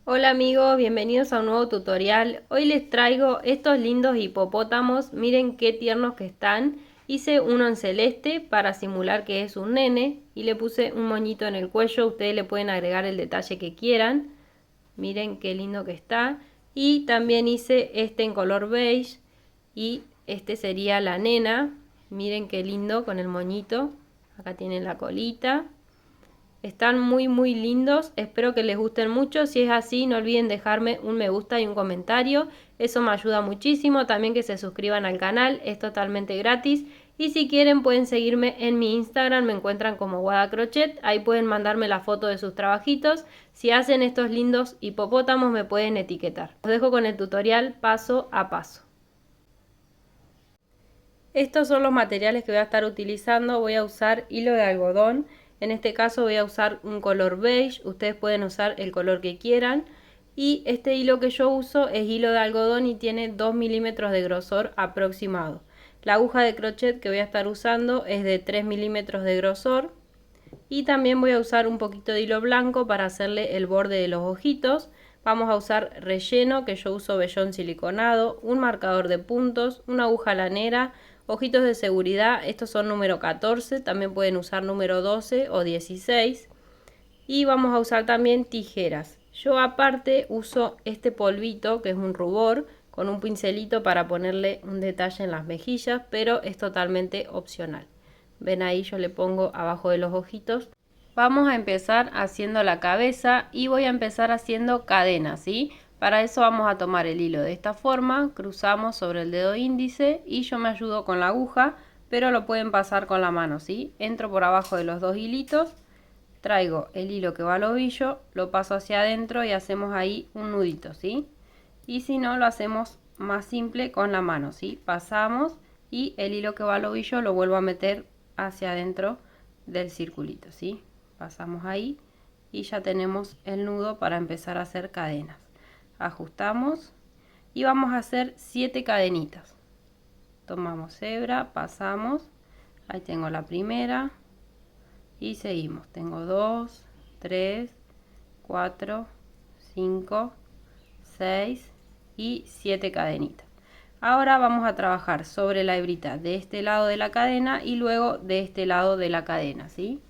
Hola amigos, bienvenidos a un nuevo tutorial. Hoy les traigo estos lindos hipopótamos, miren qué tiernos que están. Hice uno en celeste para simular que es un nene y le puse un moñito en el cuello, ustedes le pueden agregar el detalle que quieran. Miren qué lindo que está. Y también hice este en color beige y este sería la nena. Miren qué lindo con el moñito. Acá tienen la colita. Están muy lindos, espero que les gusten mucho. Si es así, no olviden dejarme un me gusta y un comentario, eso me ayuda muchísimo. También que se suscriban al canal, es totalmente gratis. Y si quieren pueden seguirme en mi Instagram, me encuentran como Guada Crochet, ahí pueden mandarme la foto de sus trabajitos. Si hacen estos lindos hipopótamos me pueden etiquetar. Os dejo con el tutorial paso a paso. Estos son los materiales que voy a estar utilizando. Voy a usar hilo de algodón. En este caso voy a usar un color beige. Ustedes pueden usar el color que quieran. Y este hilo que yo uso es hilo de algodón y tiene 2 milímetros de grosor aproximado. La aguja de crochet que voy a estar usando es de 3 milímetros de grosor. Y también voy a usar un poquito de hilo blanco para hacerle el borde de los ojitos. Vamos a usar relleno, que yo uso vellón siliconado, un marcador de puntos, una aguja lanera, ojitos de seguridad, estos son número 14, también pueden usar número 12 o 16. Y vamos a usar también tijeras. Yo aparte uso este polvito, que es un rubor, con un pincelito para ponerle un detalle en las mejillas, pero es totalmente opcional. Ven ahí, yo le pongo abajo de los ojitos. Vamos a empezar haciendo la cabeza y voy a empezar haciendo cadenas, ¿sí? Para eso vamos a tomar el hilo de esta forma, cruzamos sobre el dedo índice y yo me ayudo con la aguja, pero lo pueden pasar con la mano, ¿sí? Entro por abajo de los dos hilitos, traigo el hilo que va al ovillo, lo paso hacia adentro y hacemos ahí un nudito, ¿sí? Y si no, lo hacemos más simple con la mano, ¿sí? Pasamos y el hilo que va al ovillo lo vuelvo a meter hacia adentro del circulito, ¿sí? Pasamos ahí y ya tenemos el nudo para empezar a hacer cadenas. Ajustamos y vamos a hacer 7 cadenitas. Tomamos hebra, pasamos, ahí tengo la primera y seguimos. Tengo 2, 3, 4, 5, 6 y 7 cadenitas. Ahora vamos a trabajar sobre la hebrita de este lado de la cadena y luego de este lado de la cadena, ¿sí?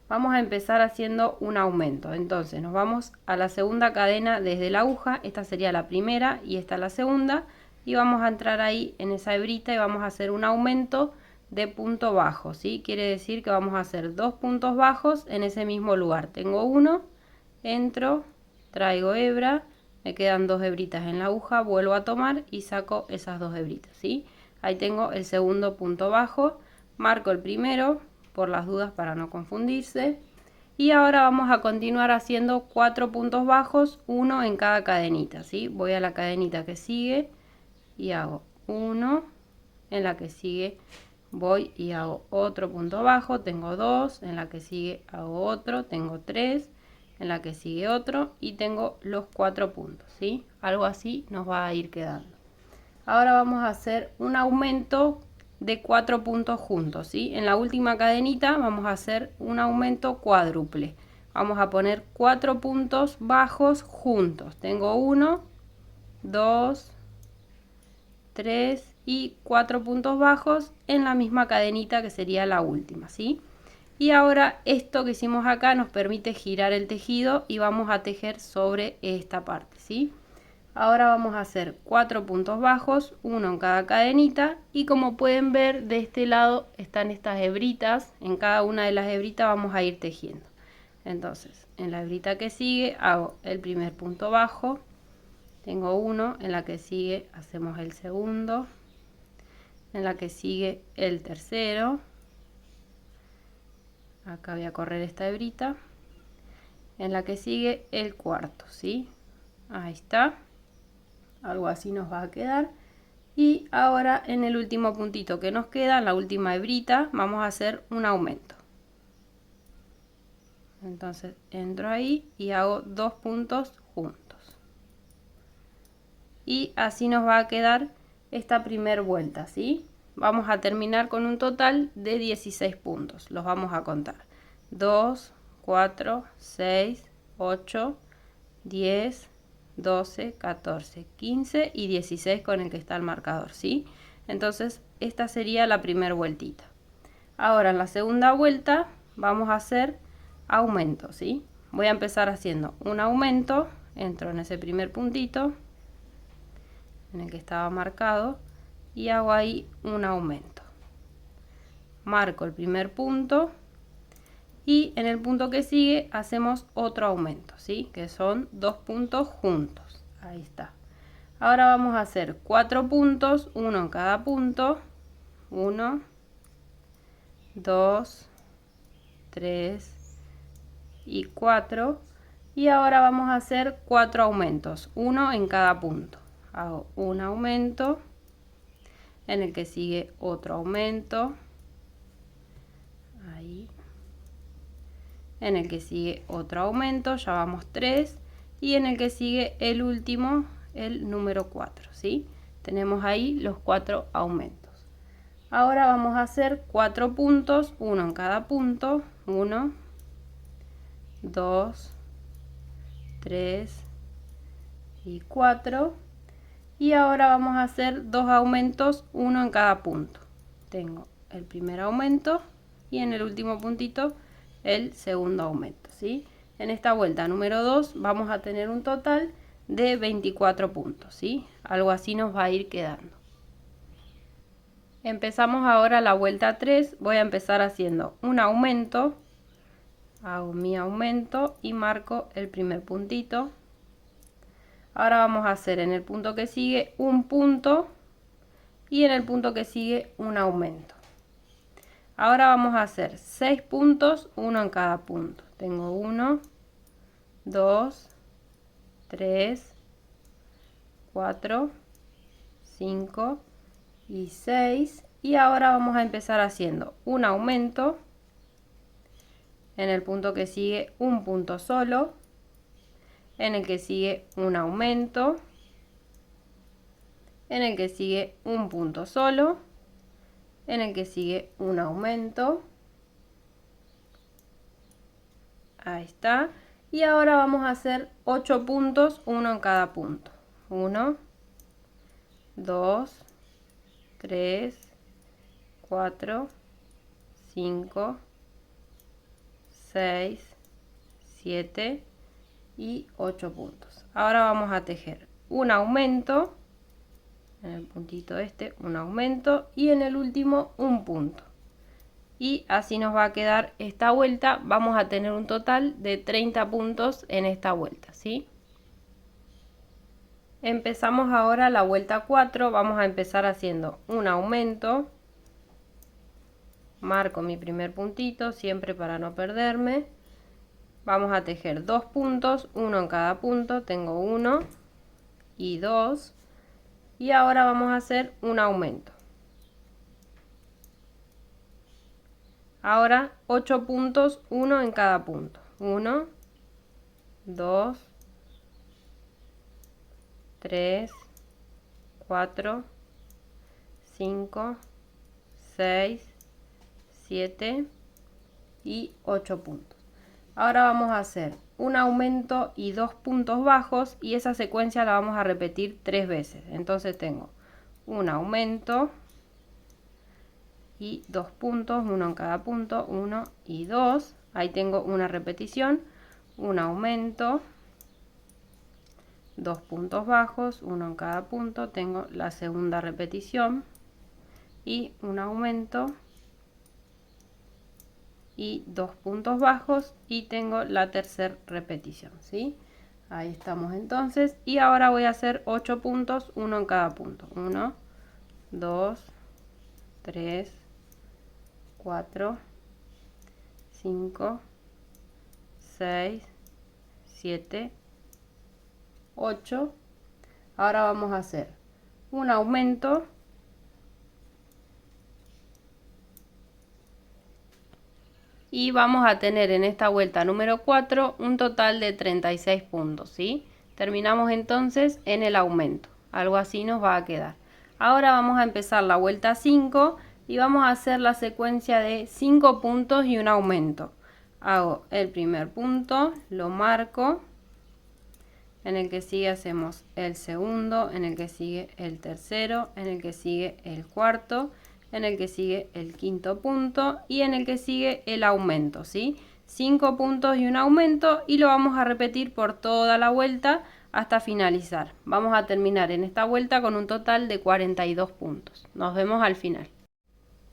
Vamos a empezar haciendo un aumento. Entonces nos vamos a la segunda cadena desde la aguja. Esta sería la primera y esta la segunda. Y vamos a entrar ahí en esa hebrita y vamos a hacer un aumento de punto bajo, ¿sí? Quiere decir que vamos a hacer 2 puntos bajos en ese mismo lugar. Tengo uno, entro, traigo hebra, me quedan 2 hebritas en la aguja, vuelvo a tomar y saco esas 2 hebritas, ¿sí? Ahí tengo el segundo punto bajo, marco el primero por las dudas para no confundirse. Y ahora vamos a continuar haciendo 4 puntos bajos, uno en cada cadenita, ¿sí? Voy a la cadenita que sigue y hago uno, en la que sigue voy y hago otro punto bajo, tengo 2, en la que sigue hago otro, tengo 3, en la que sigue otro y tengo los 4 puntos, ¿sí? Algo así nos va a ir quedando. Ahora vamos a hacer un aumento de 4 puntos juntos, ¿sí? En la última cadenita vamos a hacer un aumento cuádruple. Vamos a poner 4 puntos bajos juntos. Tengo 1, 2, 3 y 4 puntos bajos en la misma cadenita que sería la última, ¿sí? Y ahora esto que hicimos acá nos permite girar el tejido y vamos a tejer sobre esta parte, ¿sí? Ahora vamos a hacer 4 puntos bajos, uno en cada cadenita y como pueden ver de este lado están estas hebritas, en cada una de las hebritas vamos a ir tejiendo. Entonces en la hebrita que sigue hago el primer punto bajo, tengo uno, en la que sigue hacemos el segundo, en la que sigue el tercero, acá voy a correr esta hebrita, en la que sigue el cuarto, ¿sí? Ahí está. Algo así nos va a quedar. Y ahora en el último puntito que nos queda, en la última hebrita, vamos a hacer un aumento. Entonces entro ahí y hago 2 puntos juntos. Y así nos va a quedar esta primera vuelta, ¿sí? Vamos a terminar con un total de 16 puntos. Los vamos a contar. 2, 4, 6, 8, 10, 12, 14, 15 y 16 con el que está el marcador, ¿sí? Entonces esta sería la primera vueltita. Ahora en la segunda vuelta vamos a hacer aumento, ¿sí? Voy a empezar haciendo un aumento, entro en ese primer puntito en el que estaba marcado y hago ahí un aumento. Marco el primer punto y en el punto que sigue hacemos otro aumento, ¿sí? Que son 2 puntos juntos. Ahí está. Ahora vamos a hacer 4 puntos, uno en cada punto. 1, 2, 3 y 4. Y ahora vamos a hacer 4 aumentos, uno en cada punto. Hago un aumento, en el que sigue otro aumento. Ahí. En el que sigue otro aumento, ya vamos 3, y en el que sigue el último, el número 4, ¿sí? Tenemos ahí los 4 aumentos. Ahora vamos a hacer 4 puntos, uno en cada punto. 1, 2, 3 y 4. Y ahora vamos a hacer 2 aumentos, uno en cada punto. Tengo el primer aumento y en el último puntito el segundo aumento, ¿sí? En esta vuelta número 2 vamos a tener un total de 24 puntos, ¿sí? Algo así nos va a ir quedando. Empezamos ahora la vuelta 3. Voy a empezar haciendo un aumento. Hago mi aumento y marco el primer puntito. Ahora vamos a hacer en el punto que sigue un punto y en el punto que sigue un aumento. Ahora vamos a hacer 6 puntos, uno en cada punto. Tengo 1, 2, 3, 4, 5 y 6. Y ahora vamos a empezar haciendo un aumento. En el punto que sigue un punto solo. En el que sigue un aumento. En el que sigue un punto solo. En el que sigue un aumento. Ahí está. Y ahora vamos a hacer 8 puntos, uno en cada punto. 1, 2, 3, 4, 5, 6, 7 y 8 puntos. Ahora vamos a tejer un aumento. En el puntito este un aumento y en el último un punto, y así nos va a quedar esta vuelta. Vamos a tener un total de 30 puntos en esta vuelta, ¿sí? Empezamos ahora la vuelta 4. Vamos a empezar haciendo un aumento, marco mi primer puntito siempre para no perderme. Vamos a tejer 2 puntos, uno en cada punto. Tengo 1 y 2. Y ahora vamos a hacer un aumento. Ahora 8 puntos, uno en cada punto. 1, 2, 3, 4, 5, 6, 7 y 8 puntos. Ahora vamos a hacer un aumento y 2 puntos bajos, y esa secuencia la vamos a repetir 3 veces. Entonces tengo un aumento y 2 puntos, uno en cada punto, 1 y 2. Ahí tengo una repetición, un aumento, 2 puntos bajos, uno en cada punto. Tengo la segunda repetición y un aumento y 2 puntos bajos, y tengo la tercera repetición, ¿sí? Ahí estamos entonces. Y ahora voy a hacer 8 puntos, uno en cada punto. 1, 2, 3, 4, 5, 6, 7, 8. Ahora vamos a hacer un aumento y vamos a tener en esta vuelta número 4 un total de 36 puntos, ¿sí? Terminamos entonces en el aumento, algo así nos va a quedar. Ahora vamos a empezar la vuelta 5 y vamos a hacer la secuencia de 5 puntos y un aumento. Hago el primer punto, lo marco, en el que sigue hacemos el segundo, en el que sigue el tercero, en el que sigue el cuarto, en el que sigue el quinto punto y en el que sigue el aumento, ¿sí? 5 puntos y un aumento, y lo vamos a repetir por toda la vuelta hasta finalizar. Vamos a terminar en esta vuelta con un total de 42 puntos. Nos vemos al final.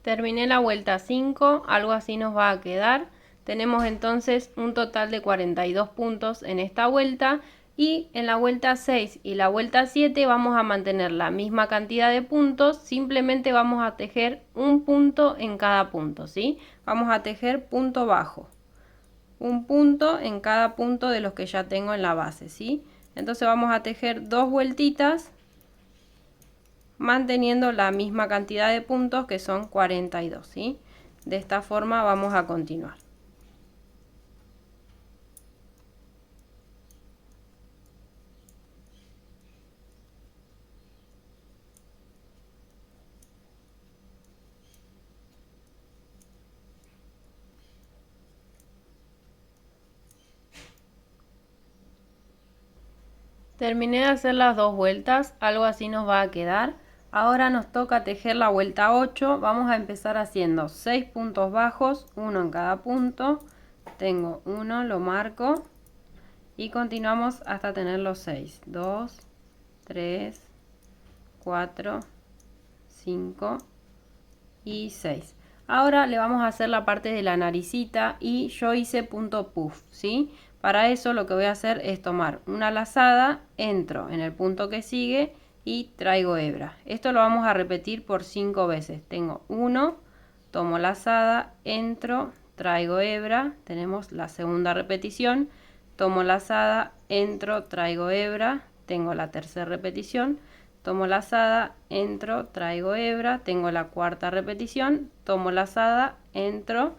Terminé la vuelta 5, algo así nos va a quedar. Tenemos entonces un total de 42 puntos en esta vuelta, y en la vuelta 6 y la vuelta 7 vamos a mantener la misma cantidad de puntos, simplemente vamos a tejer un punto en cada punto, ¿sí? Vamos a tejer punto bajo, un punto en cada punto de los que ya tengo en la base, ¿sí? Entonces vamos a tejer 2 vueltitas manteniendo la misma cantidad de puntos, que son 42, ¿sí? De esta forma vamos a continuar. Terminé de hacer las 2 vueltas, algo así nos va a quedar. Ahora nos toca tejer la vuelta 8, vamos a empezar haciendo 6 puntos bajos, uno en cada punto. Tengo uno, lo marco y continuamos hasta tener los 6. 2, 3, 4, 5 y 6. Ahora le vamos a hacer la parte de la naricita y yo hice punto puff, ¿sí? Para eso lo que voy a hacer es tomar una lazada, entro en el punto que sigue y traigo hebra. Esto lo vamos a repetir por 5 veces. Tengo 1, tomo lazada, entro, traigo hebra, tenemos la segunda repetición, tomo lazada, entro, traigo hebra, tengo la tercera repetición, tomo lazada, entro, traigo hebra, tengo la cuarta repetición, tomo lazada, entro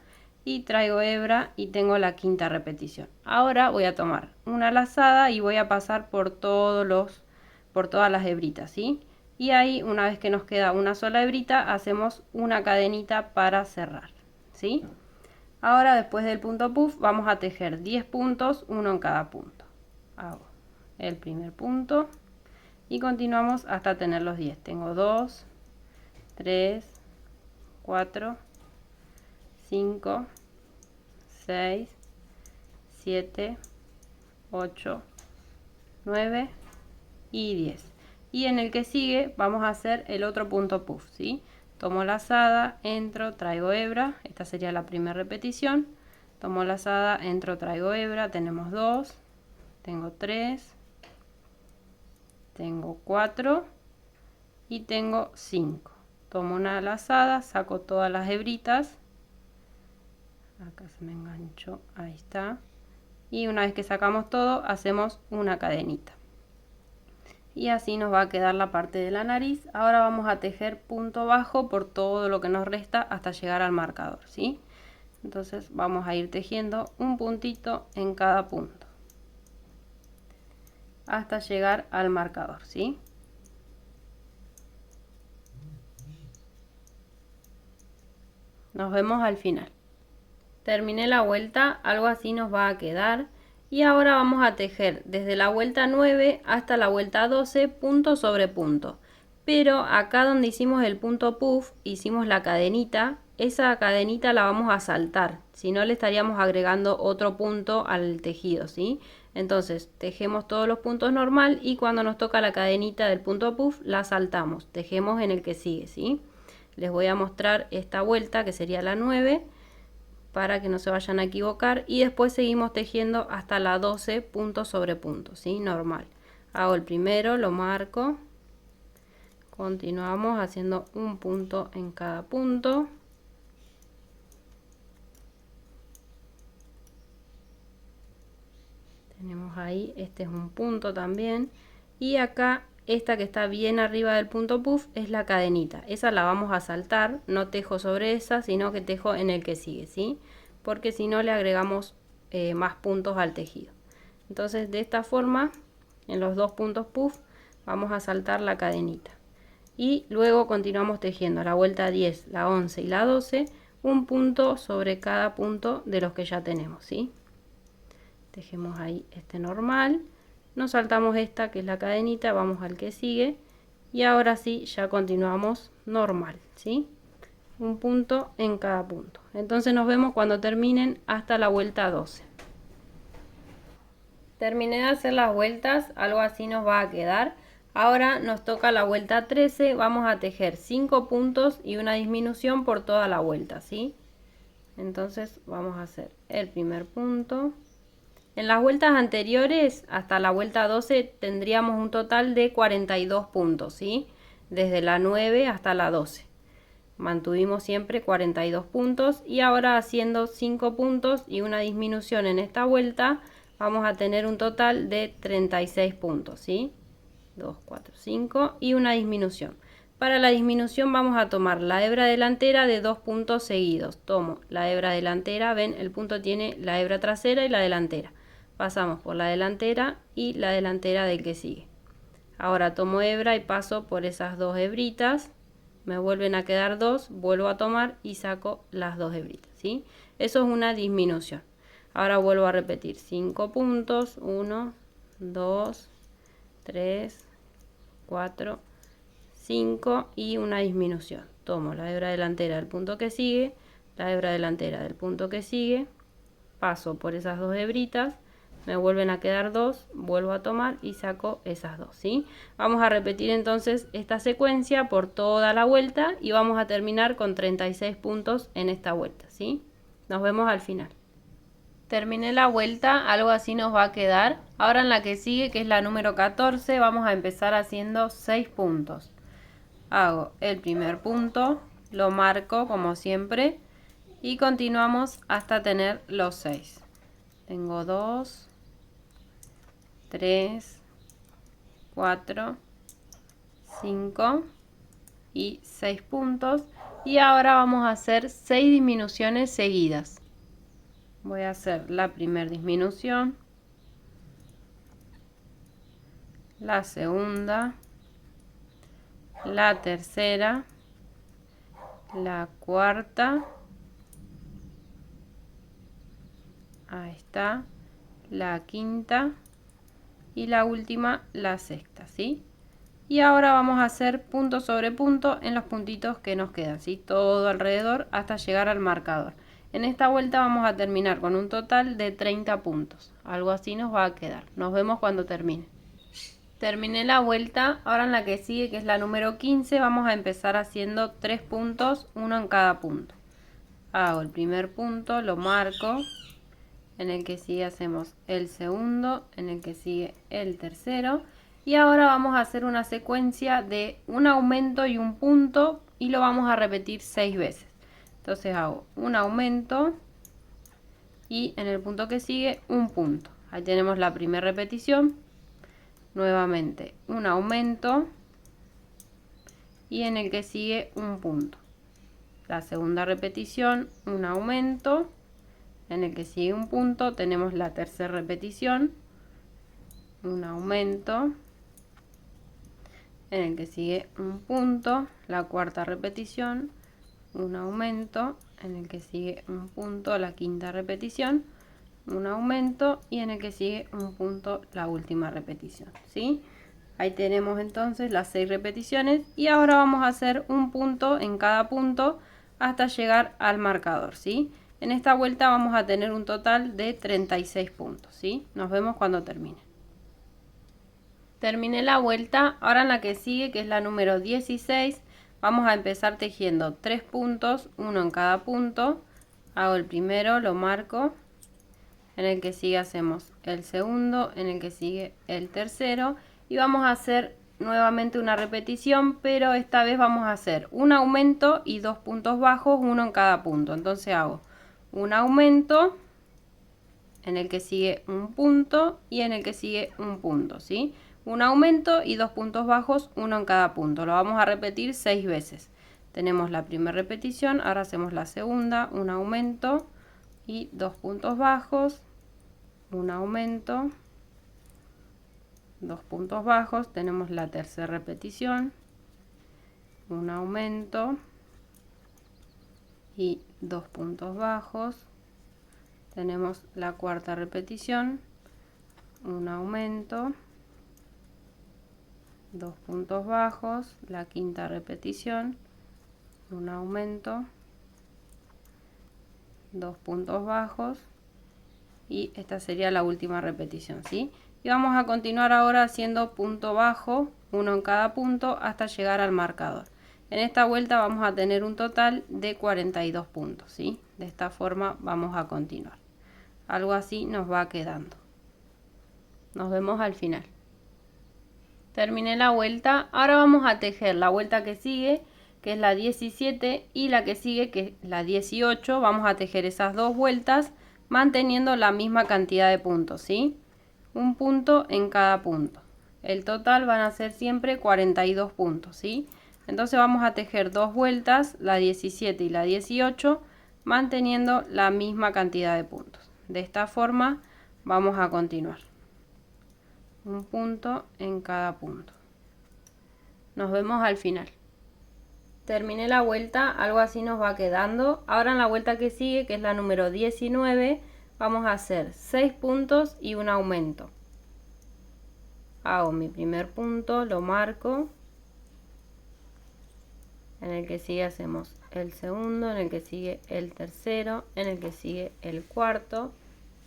y traigo hebra y tengo la quinta repetición. Ahora voy a tomar una lazada y voy a pasar por todas las hebritas, ¿sí? Y ahí, una vez que nos queda una sola hebrita, hacemos una cadenita para cerrar, ¿sí? Ahora, después del punto puff, vamos a tejer 10 puntos, uno en cada punto. Hago el primer punto y continuamos hasta tener los 10. Tengo 2, 3, 4, 5, 6, 7, 8, 9 y 10. Y en el que sigue vamos a hacer el otro punto puff, ¿sí? Tomo lazada, entro, traigo hebra, esta sería la primera repetición. Tomo lazada, entro, traigo hebra, tenemos 2, tengo 3, tengo 4 y tengo 5. Tomo una lazada, saco todas las hebritas, acá se me enganchó, ahí está, y una vez que sacamos todo hacemos una cadenita y así nos va a quedar la parte de la nariz. Ahora vamos a tejer punto bajo por todo lo que nos resta hasta llegar al marcador, ¿sí? Entonces vamos a ir tejiendo un puntito en cada punto hasta llegar al marcador, ¿sí? Nos vemos al final. Terminé la vuelta, algo así nos va a quedar. Y ahora vamos a tejer desde la vuelta 9 hasta la vuelta 12 punto sobre punto. Pero acá donde hicimos el punto puff, hicimos la cadenita. Esa cadenita la vamos a saltar, si no le estaríamos agregando otro punto al tejido, ¿sí? Entonces tejemos todos los puntos normal y cuando nos toca la cadenita del punto puff la saltamos, tejemos en el que sigue, ¿sí? Les voy a mostrar esta vuelta que sería la 9 para que no se vayan a equivocar, y después seguimos tejiendo hasta la 12 punto sobre punto, ¿sí? Normal. Hago el primero, lo marco, continuamos haciendo un punto en cada punto. Tenemos ahí, este es un punto también, y acá esta que está bien arriba del punto puff es la cadenita. Esa la vamos a saltar, no tejo sobre esa, sino que tejo en el que sigue, ¿sí? Porque si no le agregamos más puntos al tejido. Entonces de esta forma, en los dos puntos puff, vamos a saltar la cadenita. Y luego continuamos tejiendo la vuelta 10, la 11 y la 12, un punto sobre cada punto de los que ya tenemos, ¿sí? Tejemos ahí este normal nos saltamos esta que es la cadenita, vamos al que sigue y ahora sí ya continuamos normal, ¿sí? Un punto en cada punto. Entonces nos vemos cuando terminen hasta la vuelta 12. Terminé de hacer las vueltas, algo así nos va a quedar. Ahora nos toca la vuelta 13, vamos a tejer 5 puntos y una disminución por toda la vuelta, ¿sí? Entonces vamos a hacer el primer punto. En las vueltas anteriores, hasta la vuelta 12, tendríamos un total de 42 puntos, ¿sí? Desde la 9 hasta la 12. Mantuvimos siempre 42 puntos y ahora haciendo 5 puntos y una disminución en esta vuelta, vamos a tener un total de 36 puntos, ¿sí? 2, 4, 5 y una disminución. Para la disminución vamos a tomar la hebra delantera de 2 puntos seguidos. Tomo la hebra delantera, ven, el punto tiene la hebra trasera y la delantera. Pasamos por la delantera y la delantera del que sigue. Ahora tomo hebra y paso por esas dos hebritas. Me vuelven a quedar dos, vuelvo a tomar y saco las dos hebritas, ¿sí? Eso es una disminución. Ahora vuelvo a repetir 5 puntos, 1, 2, 3, 4, 5 y una disminución. Tomo la hebra delantera del punto que sigue, la hebra delantera del punto que sigue, paso por esas dos hebritas, me vuelven a quedar dos, vuelvo a tomar y saco esas dos, ¿sí? Vamos a repetir entonces esta secuencia por toda la vuelta y vamos a terminar con 36 puntos en esta vuelta, ¿sí? Nos vemos al final. Terminé la vuelta, algo así nos va a quedar. Ahora en la que sigue, que es la número 14, vamos a empezar haciendo 6 puntos. Hago el primer punto, lo marco como siempre y continuamos hasta tener los 6. Tengo 2, 3, 4, 5 y 6 puntos. Y ahora vamos a hacer 6 disminuciones seguidas. Voy a hacer la primera disminución, la segunda, la tercera, la cuarta, ahí está, la quinta y la última, la sexta, ¿sí? Y ahora vamos a hacer punto sobre punto en los puntitos que nos quedan, ¿sí? Todo alrededor hasta llegar al marcador. En esta vuelta vamos a terminar con un total de 30 puntos. Algo así nos va a quedar. Nos vemos cuando termine. Terminé la vuelta, ahora en la que sigue, que es la número 15, vamos a empezar haciendo 3 puntos, uno en cada punto. Hago el primer punto, lo marco, en el que sigue hacemos el segundo, en el que sigue el tercero. Y ahora vamos a hacer una secuencia de un aumento y un punto y lo vamos a repetir 6 veces. Entonces hago un aumento y en el punto que sigue un punto. Ahí tenemos la primera repetición. Nuevamente un aumento y en el que sigue un punto. La segunda repetición, un aumento, en el que sigue un punto. Tenemos la tercera repetición, un aumento, en el que sigue un punto. La cuarta repetición, un aumento, en el que sigue un punto. La quinta repetición, un aumento y en el que sigue un punto, la última repetición, ¿sí? Ahí tenemos entonces las 6 repeticiones y ahora vamos a hacer un punto en cada punto hasta llegar al marcador, ¿sí? En esta vuelta vamos a tener un total de 36 puntos, ¿sí? Nos vemos cuando termine. Terminé la vuelta, ahora en la que sigue, que es la número 16, vamos a empezar tejiendo 3 puntos, uno en cada punto. Hago el primero, lo marco, en el que sigue hacemos el segundo, en el que sigue el tercero y vamos a hacer nuevamente una repetición, pero esta vez vamos a hacer un aumento y 2 puntos bajos, uno en cada punto. Entonces hago un aumento, en el que sigue un punto y en el que sigue un punto, ¿sí? Un aumento y 2 puntos bajos, uno en cada punto. Lo vamos a repetir 6 veces. Tenemos la primera repetición, ahora hacemos la segunda, un aumento y 2 puntos bajos, un aumento, 2 puntos bajos. Tenemos la tercera repetición, un aumento y 2 puntos bajos. Tenemos la cuarta repetición, un aumento 2 puntos bajos, la quinta repetición, un aumento, 2 puntos bajos y esta sería la última repetición, ¿sí? Y vamos a continuar ahora haciendo punto bajo, uno en cada punto hasta llegar al marcador. En esta vuelta vamos a tener un total de 42 puntos, ¿sí? De esta forma vamos a continuar. Algo así nos va quedando. Nos vemos al final. Terminé la vuelta, ahora vamos a tejer la vuelta que sigue, que es la 17, y la que sigue, que es la 18. Vamos a tejer esas dos vueltas manteniendo la misma cantidad de puntos, ¿sí? Un punto en cada punto. El total van a ser siempre 42 puntos, ¿sí? Entonces vamos a tejer dos vueltas, la 17 y la 18, manteniendo la misma cantidad de puntos. De esta forma vamos a continuar. Un punto en cada punto. Nos vemos al final. Terminé la vuelta, algo así nos va quedando. Ahora en la vuelta que sigue, que es la número 19, vamos a hacer 6 puntos y un aumento. Hago mi primer punto, lo marco. En el que sigue hacemos el segundo, en el que sigue el tercero, en el que sigue el cuarto,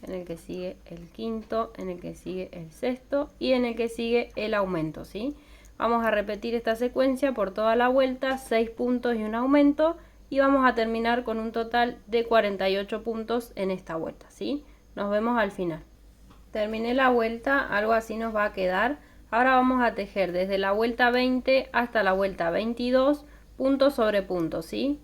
en el que sigue el quinto, en el que sigue el sexto y en el que sigue el aumento, ¿sí? Vamos a repetir esta secuencia por toda la vuelta, 6 puntos y un aumento, y vamos a terminar con un total de 48 puntos en esta vuelta, ¿sí? Nos vemos al final. Terminé la vuelta, algo así nos va a quedar. Ahora vamos a tejer desde la vuelta 20 hasta la vuelta 22, punto sobre punto, ¿sí?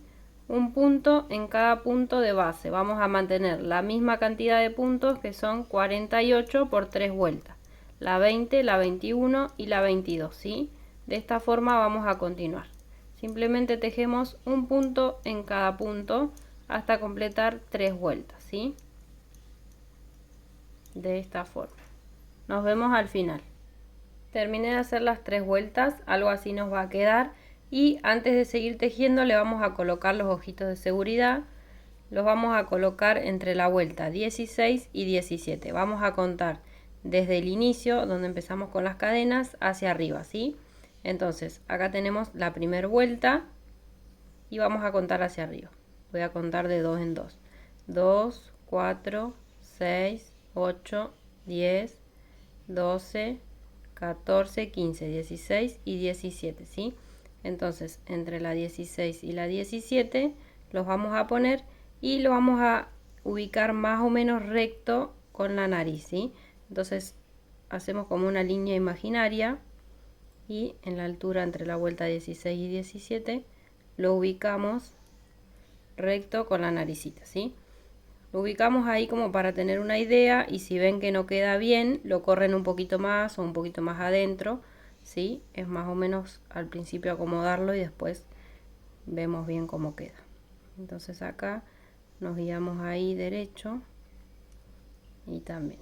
Un punto en cada punto de base. Vamos a mantener la misma cantidad de puntos, que son 48 por 3 vueltas. La 20, la 21 y la 22, ¿sí? De esta forma vamos a continuar. Simplemente tejemos un punto en cada punto hasta completar 3 vueltas, ¿sí? De esta forma. Nos vemos al final. Terminé de hacer las 3 vueltas, algo así nos va a quedar. Y antes de seguir tejiendo le vamos a colocar los ojitos de seguridad. Los vamos a colocar entre la vuelta 16 y 17. Vamos a contar desde el inicio, donde empezamos con las cadenas, hacia arriba, ¿sí? Entonces, acá tenemos la primera vuelta y vamos a contar hacia arriba. Voy a contar de 2 en 2. 2, 4, 6, 8, 10, 12, 14, 15, 16 y 17, ¿sí? Entonces, entre la 16 y la 17 los vamos a poner y lo vamos a ubicar más o menos recto con la nariz, ¿sí? Entonces, hacemos como una línea imaginaria y en la altura entre la vuelta 16 y 17 lo ubicamos recto con la naricita, ¿sí? Lo ubicamos ahí como para tener una idea, y si ven que no queda bien, lo corren un poquito más o un poquito más adentro, ¿sí? Es más o menos al principio acomodarlo y después vemos bien cómo queda. Entonces acá nos guiamos ahí derecho y también.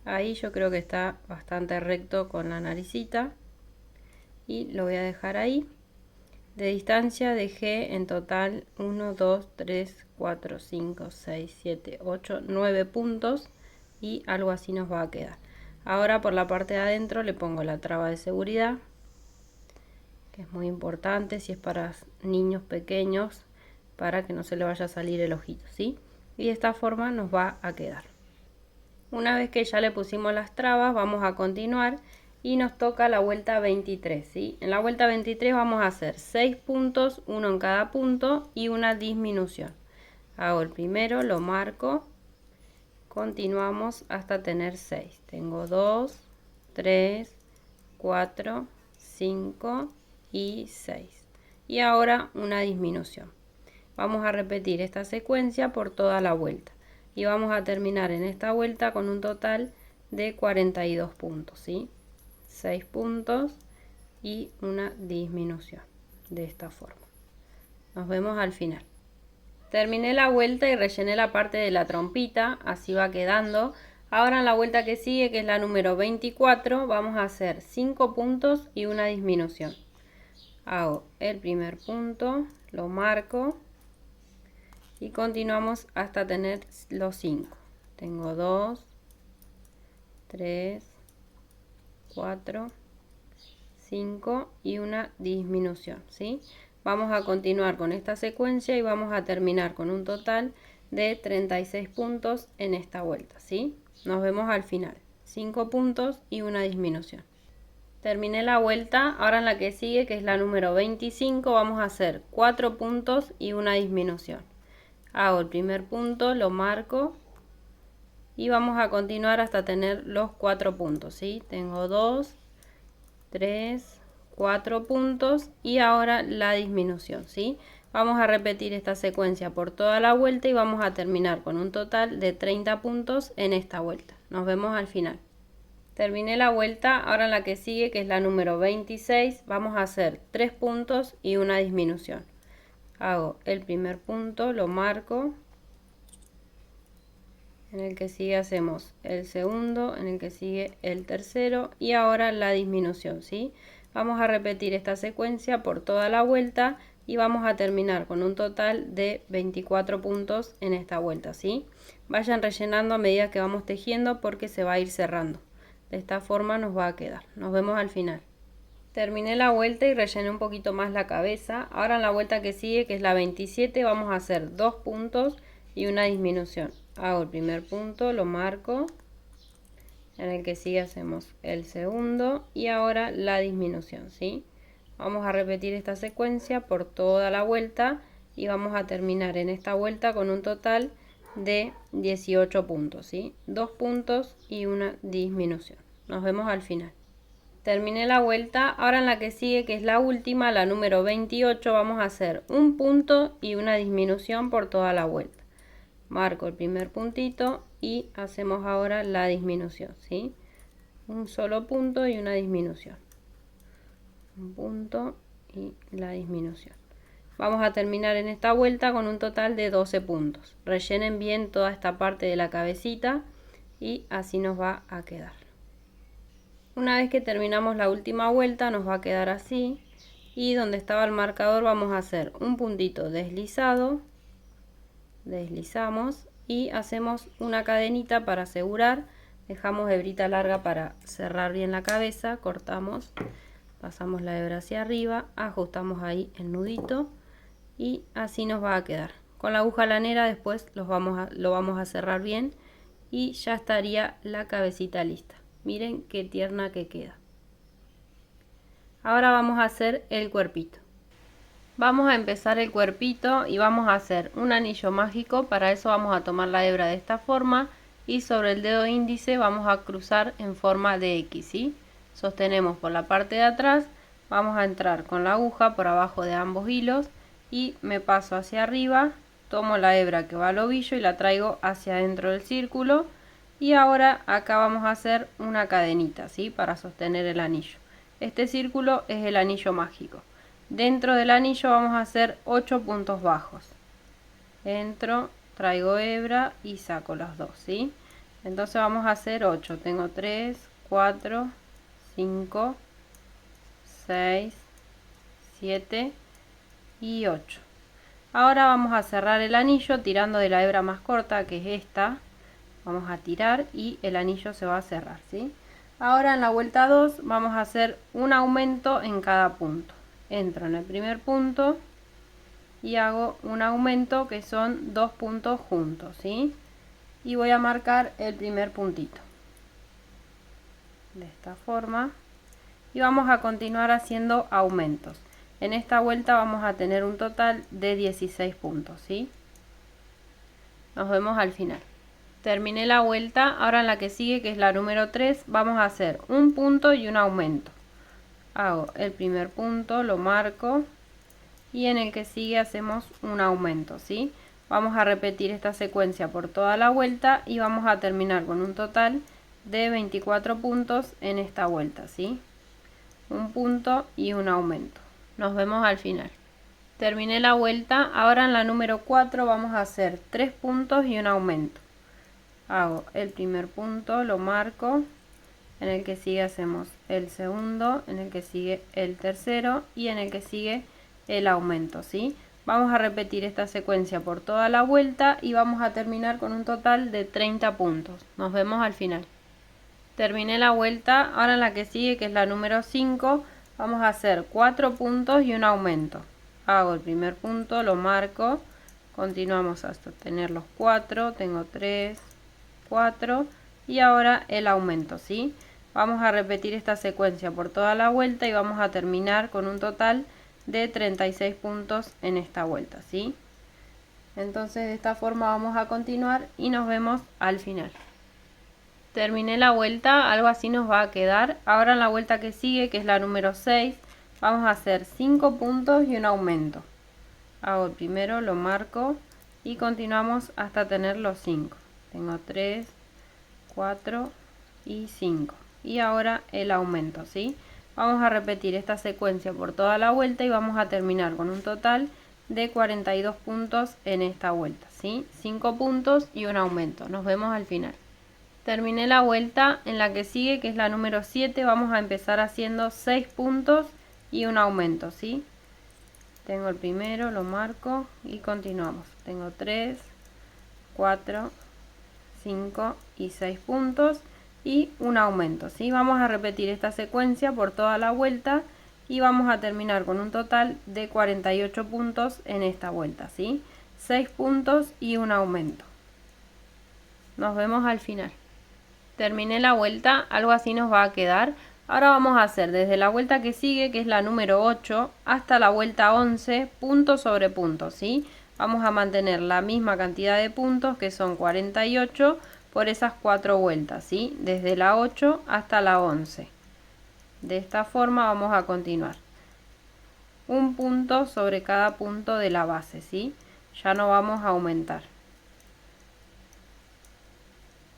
Ahí yo creo que está bastante recto con la naricita y lo voy a dejar ahí. De distancia dejé en total 1, 2, 3, 4, 5, 6, 7, 8, 9 puntos y algo así nos va a quedar. Ahora por la parte de adentro le pongo la traba de seguridad, que es muy importante si es para niños pequeños, para que no se le vaya a salir el ojito, ¿sí? Y de esta forma nos va a quedar. Una vez que ya le pusimos las trabas, vamos a continuar y nos toca la vuelta 23, ¿sí? En la vuelta 23 vamos a hacer 6 puntos, uno en cada punto y una disminución. Hago el primero, lo marco, continuamos hasta tener 6. Tengo 2, 3, 4, 5 y 6. Y ahora una disminución. Vamos a repetir esta secuencia por toda la vuelta. Y vamos a terminar en esta vuelta con un total de 42 puntos, ¿sí? 6 puntos y una disminución. De esta forma. Nos vemos al final. Terminé la vuelta y rellené la parte de la trompita, así va quedando. Ahora en la vuelta que sigue, que es la número 24, vamos a hacer 5 puntos y una disminución. Hago el primer punto, lo marco y continuamos hasta tener los 5. Tengo 2, 3, 4, 5 y una disminución, ¿sí? Vamos a continuar con esta secuencia y vamos a terminar con un total de 36 puntos en esta vuelta, ¿sí? Nos vemos al final. 5 puntos y una disminución. Terminé la vuelta, ahora en la que sigue, que es la número 25, vamos a hacer 4 puntos y una disminución. Hago el primer punto, lo marco y vamos a continuar hasta tener los 4 puntos, ¿sí? Tengo 2, 3, 4 puntos y ahora la disminución, ¿sí? Vamos a repetir esta secuencia por toda la vuelta y vamos a terminar con un total de 30 puntos en esta vuelta. Nos vemos al final. Terminé la vuelta, ahora en la que sigue, que es la número 26, vamos a hacer 3 puntos y una disminución. Hago el primer punto, lo marco, en el que sigue hacemos el segundo, en el que sigue el tercero y ahora la disminución, ¿sí? Vamos a repetir esta secuencia por toda la vuelta y vamos a terminar con un total de 24 puntos en esta vuelta, ¿sí? Vayan rellenando a medida que vamos tejiendo porque se va a ir cerrando. De esta forma nos va a quedar. Nos vemos al final. Terminé la vuelta y rellené un poquito más la cabeza. Ahora en la vuelta que sigue, que es la 27, vamos a hacer 2 puntos y una disminución. Hago el primer punto, lo marco, en el que sigue hacemos el segundo y ahora la disminución, ¿sí? Vamos a repetir esta secuencia por toda la vuelta y vamos a terminar en esta vuelta con un total de 18 puntos, ¿sí? 2 puntos y una disminución. Nos vemos al final. Terminé la vuelta, ahora en la que sigue, que es la última, la número 28, vamos a hacer un punto y una disminución por toda la vuelta. Marco el primer puntito y hacemos ahora la disminución, ¿sí? Un solo punto y una disminución. Un punto y la disminución. Vamos a terminar en esta vuelta con un total de 12 puntos. Rellenen bien toda esta parte de la cabecita y así nos va a quedar. Una vez que terminamos la última vuelta nos va a quedar así y donde estaba el marcador vamos a hacer un puntito deslizado, deslizamos y hacemos una cadenita para asegurar, dejamos hebrita larga para cerrar bien la cabeza, cortamos, pasamos la hebra hacia arriba, ajustamos ahí el nudito y así nos va a quedar. Con la aguja lanera después lo vamos a cerrar bien y ya estaría la cabecita lista. Miren qué tierna que queda. Ahora vamos a hacer el cuerpito. Vamos a empezar el cuerpito y vamos a hacer un anillo mágico. Para eso vamos a tomar la hebra de esta forma y sobre el dedo índice vamos a cruzar en forma de X, ¿sí? Sostenemos por la parte de atrás, vamos a entrar con la aguja por abajo de ambos hilos y me paso hacia arriba, tomo la hebra que va al ovillo y la traigo hacia adentro del círculo. Y ahora acá vamos a hacer una cadenita, ¿sí? Para sostener el anillo. Este círculo es el anillo mágico. Dentro del anillo vamos a hacer 8 puntos bajos. Entro, traigo hebra y saco los dos, ¿sí? Entonces vamos a hacer 8. Tengo 3, 4, 5, 6, 7 y 8. Ahora vamos a cerrar el anillo tirando de la hebra más corta, que es esta. Vamos a tirar y el anillo se va a cerrar, ¿sí? Ahora en la vuelta 2 vamos a hacer un aumento en cada punto. Entro en el primer punto y hago un aumento que son 2 puntos juntos, ¿sí? Y voy a marcar el primer puntito. De esta forma. Y vamos a continuar haciendo aumentos. En esta vuelta vamos a tener un total de 16 puntos, ¿sí? Nos vemos al final. Terminé la vuelta, ahora en la que sigue, que es la número 3, vamos a hacer un punto y un aumento. Hago el primer punto, lo marco y en el que sigue hacemos un aumento, ¿sí? Vamos a repetir esta secuencia por toda la vuelta y vamos a terminar con un total de 24 puntos en esta vuelta, ¿sí? Un punto y un aumento. Nos vemos al final. Terminé la vuelta, ahora en la número 4 vamos a hacer 3 puntos y un aumento. Hago el primer punto, lo marco, en el que sigue hacemos el segundo, en el que sigue el tercero y en el que sigue el aumento, ¿sí? Vamos a repetir esta secuencia por toda la vuelta y vamos a terminar con un total de 30 puntos. Nos vemos al final. Terminé la vuelta, ahora en la que sigue, que es la número 5, vamos a hacer 4 puntos y un aumento. Hago el primer punto, lo marco, continuamos hasta tener los 4, tengo 3, 4 y ahora el aumento, ¿sí? Vamos a repetir esta secuencia por toda la vuelta y vamos a terminar con un total de 36 puntos en esta vuelta, ¿sí? Entonces de esta forma vamos a continuar y nos vemos al final. Terminé la vuelta, algo así nos va a quedar. Ahora en la vuelta que sigue, que es la número 6, vamos a hacer 5 puntos y un aumento. Hago el primero, lo marco y continuamos hasta tener los 5. Tengo 3, 4 y 5. Y ahora el aumento, ¿sí? Vamos a repetir esta secuencia por toda la vuelta y vamos a terminar con un total de 42 puntos en esta vuelta, ¿sí? 5 puntos y un aumento. Nos vemos al final. Terminé la vuelta, en la que sigue, que es la número 7, vamos a empezar haciendo 6 puntos y un aumento, ¿sí? Tengo el primero, lo marco y continuamos. Tengo 3, 4, 5 y 6 puntos y un aumento, ¿sí? Vamos a repetir esta secuencia por toda la vuelta y vamos a terminar con un total de 48 puntos en esta vuelta, ¿sí? 6 puntos y un aumento. Nos vemos al final. Terminé la vuelta, algo así nos va a quedar. Ahora vamos a hacer desde la vuelta que sigue, que es la número 8, hasta la vuelta 11, punto sobre punto, ¿sí? Vamos a mantener la misma cantidad de puntos, que son 48, por esas 4 vueltas, ¿sí? Desde la 8 hasta la 11. De esta forma vamos a continuar. Un punto sobre cada punto de la base, ¿sí? Ya no vamos a aumentar.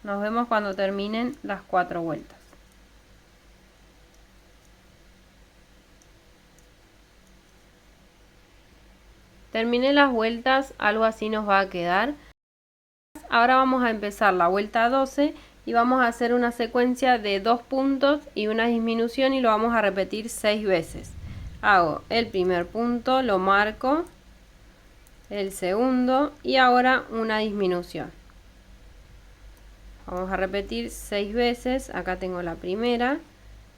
Nos vemos cuando terminen las 4 vueltas. Terminé las vueltas, algo así nos va a quedar. Ahora vamos a empezar la vuelta 12 y vamos a hacer una secuencia de 2 puntos y una disminución y lo vamos a repetir 6 veces. Hago el primer punto, lo marco, el segundo y ahora una disminución. Vamos a repetir 6 veces, acá tengo la primera,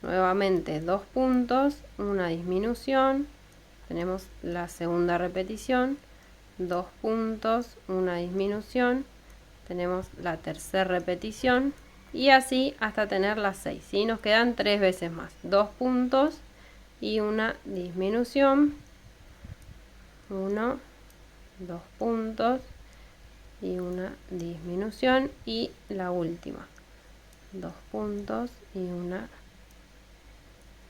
nuevamente 2 puntos, una disminución, tenemos la segunda repetición, 2 puntos, una disminución, tenemos la tercera repetición y así hasta tener las 6, ¿sí? Nos quedan 3 veces más, 2 puntos y una disminución, 1, 2 puntos y una disminución y la última, 2 puntos y una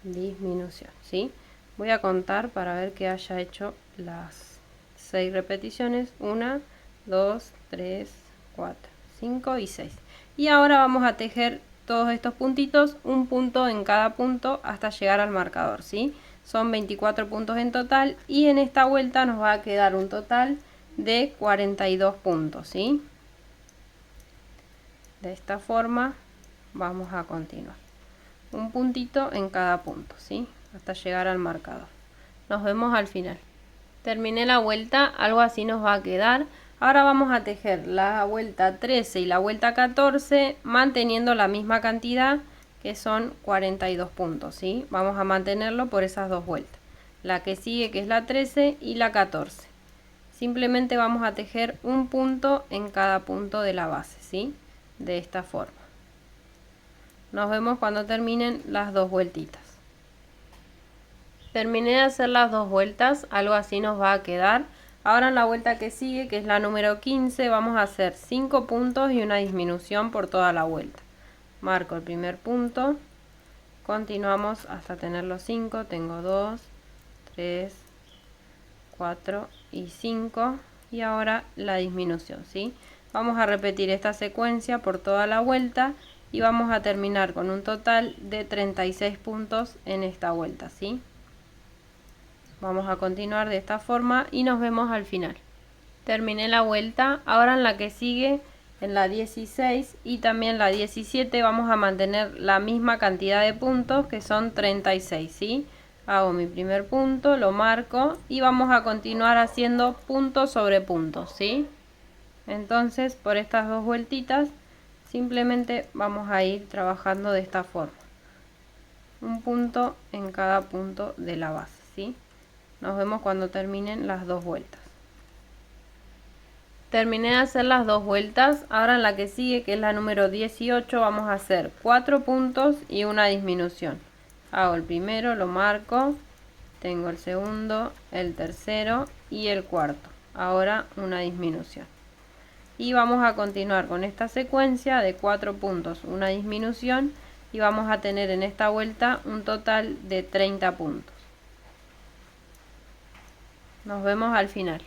disminución, ¿sí? Voy a contar para ver que haya hecho las 6 repeticiones, 1, 2, 3, 4, 5 y 6. Y ahora vamos a tejer todos estos puntitos, un punto en cada punto hasta llegar al marcador, ¿sí? Son 24 puntos en total y en esta vuelta nos va a quedar un total de 42 puntos, ¿sí? De esta forma vamos a continuar. Un puntito en cada punto, ¿sí? Hasta llegar al marcador. Nos vemos al final. Terminé la vuelta, algo así nos va a quedar. Ahora vamos a tejer la vuelta 13 y la vuelta 14 manteniendo la misma cantidad, que son 42 puntos, ¿sí? Vamos a mantenerlo por esas dos vueltas. La que sigue, que es la 13 y la 14. Simplemente vamos a tejer un punto en cada punto de la base, ¿sí? De esta forma. Nos vemos cuando terminen las dos vueltitas. Terminé de hacer las dos vueltas, algo así nos va a quedar. Ahora en la vuelta que sigue, que es la número 15, vamos a hacer 5 puntos y una disminución por toda la vuelta. Marco el primer punto, continuamos hasta tener los 5, tengo 2, 3, 4 y 5 y ahora la disminución, ¿sí? Vamos a repetir esta secuencia por toda la vuelta y vamos a terminar con un total de 36 puntos en esta vuelta, ¿sí? Vamos a continuar de esta forma y nos vemos al final. Terminé la vuelta, ahora en la que sigue, en la 16 y también la 17 vamos a mantener la misma cantidad de puntos, que son 36, ¿sí? Hago mi primer punto, lo marco y vamos a continuar haciendo punto sobre punto, ¿sí? Entonces por estas dos vueltitas Simplemente vamos a ir trabajando de esta forma. Un punto en cada punto de la base, ¿sí? Nos vemos cuando terminen las dos vueltas. Terminé de hacer las dos vueltas. Ahora en la que sigue, que es la número 18, vamos a hacer 4 puntos y una disminución. Hago el primero, lo marco, tengo el segundo, el tercero y el cuarto. Ahora una disminución. Y vamos a continuar con esta secuencia de 4 puntos, una disminución, y vamos a tener en esta vuelta un total de 30 puntos. Nos vemos al final.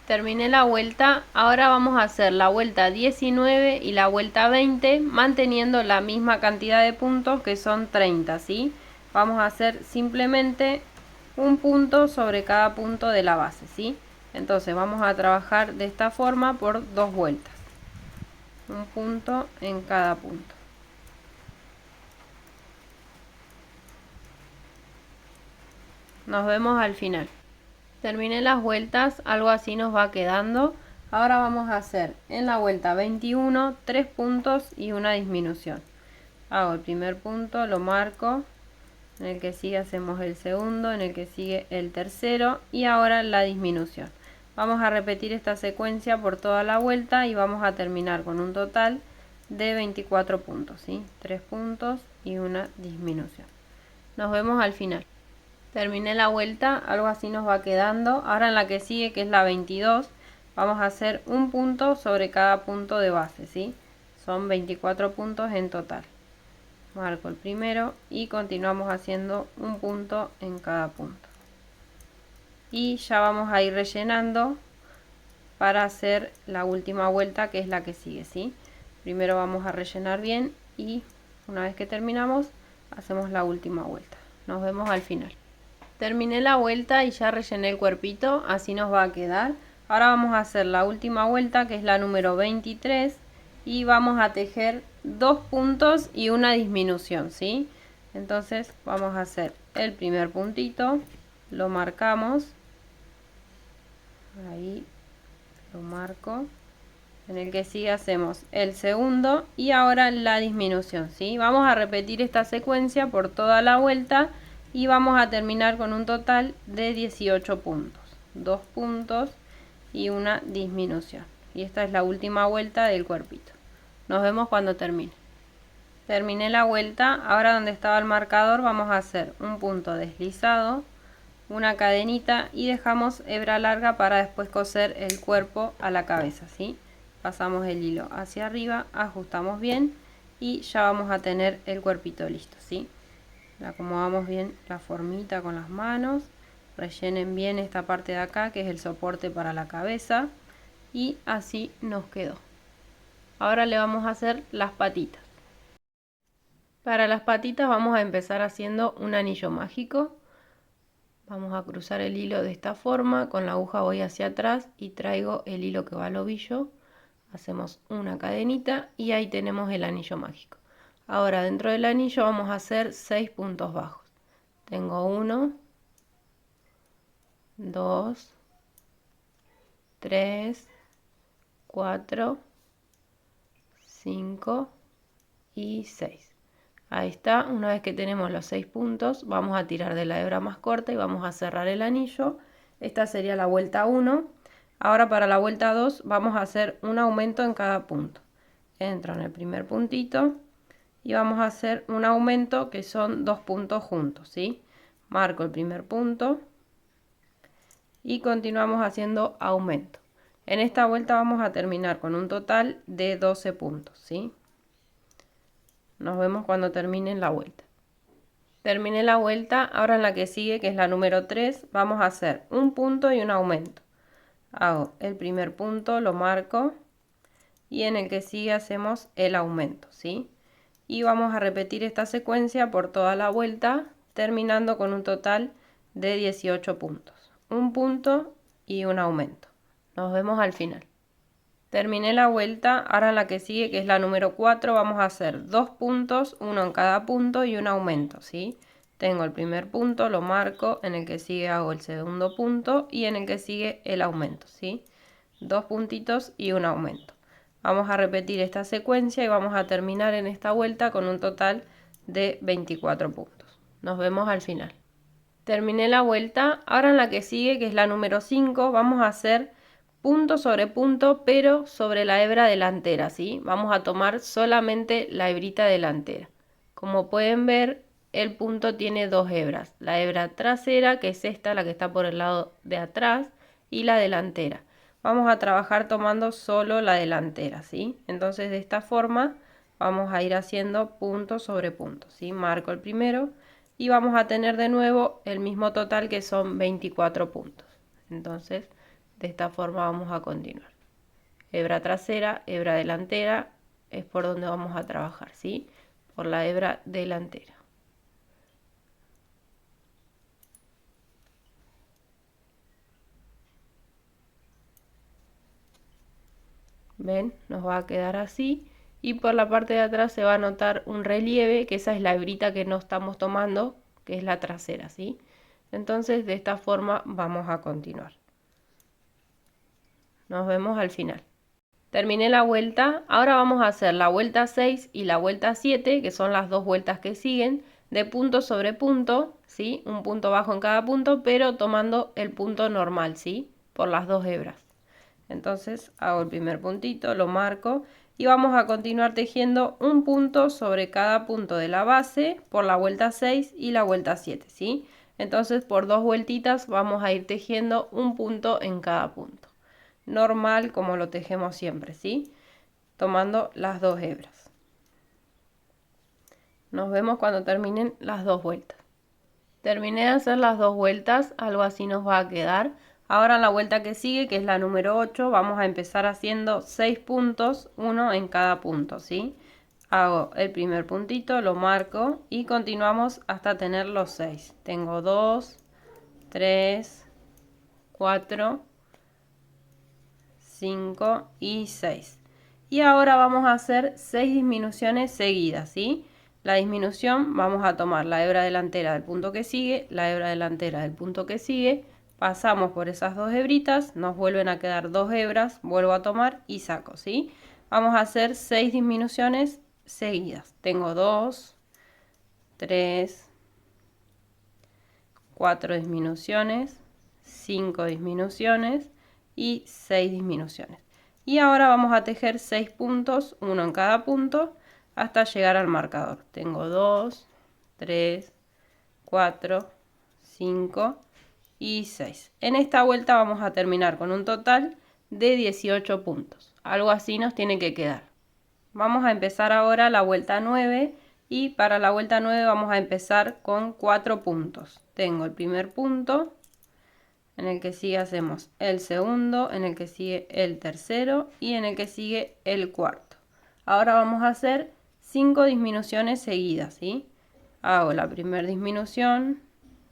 Terminé la vuelta, ahora vamos a hacer la vuelta 19 y la vuelta 20 manteniendo la misma cantidad de puntos, que son 30, ¿sí? Vamos a hacer simplemente un punto sobre cada punto de la base, ¿sí? Entonces vamos a trabajar de esta forma por dos vueltas. Un punto en cada punto. Nos vemos al final. Terminé las vueltas, algo así nos va quedando. Ahora vamos a hacer en la vuelta 21 3 puntos y una disminución. Hago el primer punto, lo marco, en el que sigue hacemos el segundo, en el que sigue el tercero y ahora la disminución. Vamos a repetir esta secuencia por toda la vuelta y vamos a terminar con un total de 24 puntos, ¿sí? 3 puntos y una disminución. Nos vemos al final. Terminé la vuelta, algo así nos va quedando. Ahora en la que sigue, que es la 22, vamos a hacer un punto sobre cada punto de base, ¿sí? Son 24 puntos en total. Marco el primero y continuamos haciendo un punto en cada punto. Y ya vamos a ir rellenando para hacer la última vuelta, que es la que sigue, ¿sí? Primero vamos a rellenar bien y una vez que terminamos, hacemos la última vuelta. Nos vemos al final. Terminé la vuelta y ya rellené el cuerpito, así nos va a quedar. Ahora vamos a hacer la última vuelta, que es la número 23, y vamos a tejer 2 puntos y una disminución, ¿sí? Entonces vamos a hacer el primer puntito, lo marcamos, ahí lo marco, en el que sigue hacemos el segundo y ahora la disminución, ¿sí? Vamos a repetir esta secuencia por toda la vuelta y vamos a terminar con un total de 18 puntos, 2 puntos y una disminución. Y esta es la última vuelta del cuerpito. Nos vemos cuando termine. Terminé la vuelta, ahora donde estaba el marcador vamos a hacer un punto deslizado, una cadenita y dejamos hebra larga para después coser el cuerpo a la cabeza, ¿sí? Pasamos el hilo hacia arriba, ajustamos bien y ya vamos a tener el cuerpito listo, ¿sí? Le acomodamos bien la formita con las manos, rellenen bien esta parte de acá que es el soporte para la cabeza y así nos quedó. Ahora le vamos a hacer las patitas. Para las patitas vamos a empezar haciendo un anillo mágico. Vamos a cruzar el hilo de esta forma, con la aguja voy hacia atrás y traigo el hilo que va al ovillo, hacemos una cadenita y ahí tenemos el anillo mágico. Ahora dentro del anillo vamos a hacer 6 puntos bajos. Tengo 1, 2, 3, 4, 5 y 6. Ahí está, una vez que tenemos los 6 puntos, vamos a tirar de la hebra más corta y vamos a cerrar el anillo. Esta sería la vuelta 1. Ahora para la vuelta 2 vamos a hacer un aumento en cada punto. Entro en el primer puntito y vamos a hacer un aumento que son 2 puntos juntos, ¿sí? Marco el primer punto y continuamos haciendo aumento. En esta vuelta vamos a terminar con un total de 12 puntos, ¿sí? Nos vemos cuando terminen la vuelta. Terminé la vuelta, ahora en la que sigue, que es la número 3, vamos a hacer un punto y un aumento. Hago el primer punto, lo marco y en el que sigue hacemos el aumento, ¿sí? Y vamos a repetir esta secuencia por toda la vuelta, terminando con un total de 18 puntos. Un punto y un aumento. Nos vemos al final. Terminé la vuelta, ahora en la que sigue, que es la número 4, vamos a hacer 2 puntos, uno en cada punto y un aumento, ¿sí? Tengo el primer punto, lo marco, en el que sigue hago el segundo punto y en el que sigue el aumento, ¿sí? 2 puntitos y un aumento. Vamos a repetir esta secuencia y vamos a terminar en esta vuelta con un total de 24 puntos. Nos vemos al final. Terminé la vuelta, ahora en la que sigue, que es la número 5, vamos a hacer punto sobre punto, pero sobre la hebra delantera, ¿sí? Vamos a tomar solamente la hebrita delantera. Como pueden ver, el punto tiene dos hebras, la hebra trasera, que es esta, la que está por el lado de atrás, y la delantera. Vamos a trabajar tomando solo la delantera, ¿sí? Entonces de esta forma vamos a ir haciendo punto sobre punto, ¿sí? Marco el primero y vamos a tener de nuevo el mismo total, que son 24 puntos. Entonces de esta forma vamos a continuar. Hebra trasera, hebra delantera, es por donde vamos a trabajar, ¿sí? Por la hebra delantera. ¿Ven? Nos va a quedar así. Y por la parte de atrás se va a notar un relieve, que esa es la hebrita que no estamos tomando, que es la trasera, ¿sí? Entonces de esta forma vamos a continuar. Nos vemos al final. Terminé la vuelta, ahora vamos a hacer la vuelta 6 y la vuelta 7, que son las dos vueltas que siguen, de punto sobre punto, ¿sí? Un punto bajo en cada punto, pero tomando el punto normal, ¿sí? Por las dos hebras. Entonces hago el primer puntito, lo marco y vamos a continuar tejiendo un punto sobre cada punto de la base por la vuelta 6 y la vuelta 7, ¿sí? Entonces por dos vueltitas vamos a ir tejiendo un punto en cada punto. Normal, como lo tejemos siempre, ¿sí? Tomando las dos hebras. Nos vemos cuando terminen las dos vueltas. Terminé de hacer las dos vueltas, algo así nos va a quedar. Ahora en la vuelta que sigue, que es la número 8, vamos a empezar haciendo 6 puntos, uno en cada punto, ¿sí? Hago el primer puntito, lo marco y continuamos hasta tener los 6. Tengo 2, 3, 4, 5 y 6. Y ahora vamos a hacer 6 disminuciones seguidas, ¿sí? La disminución, vamos a tomar la hebra delantera del punto que sigue, la hebra delantera del punto que sigue, pasamos por esas dos hebritas, nos vuelven a quedar dos hebras, vuelvo a tomar y saco, ¿sí? Vamos a hacer 6 disminuciones seguidas. Tengo 2, 3, 4 disminuciones, 5 disminuciones y 6 disminuciones. Y ahora vamos a tejer 6 puntos, uno en cada punto, hasta llegar al marcador. Tengo 2, 3, 4, 5 y 6. En esta vuelta vamos a terminar con un total de 18 puntos. Algo así nos tiene que quedar. Vamos a empezar ahora la vuelta 9 y para la vuelta 9 vamos a empezar con 4 puntos. Tengo el primer punto, en el que sigue hacemos el segundo, en el que sigue el tercero y en el que sigue el cuarto. Ahora vamos a hacer 5 disminuciones seguidas, ¿sí? Hago la primera disminución,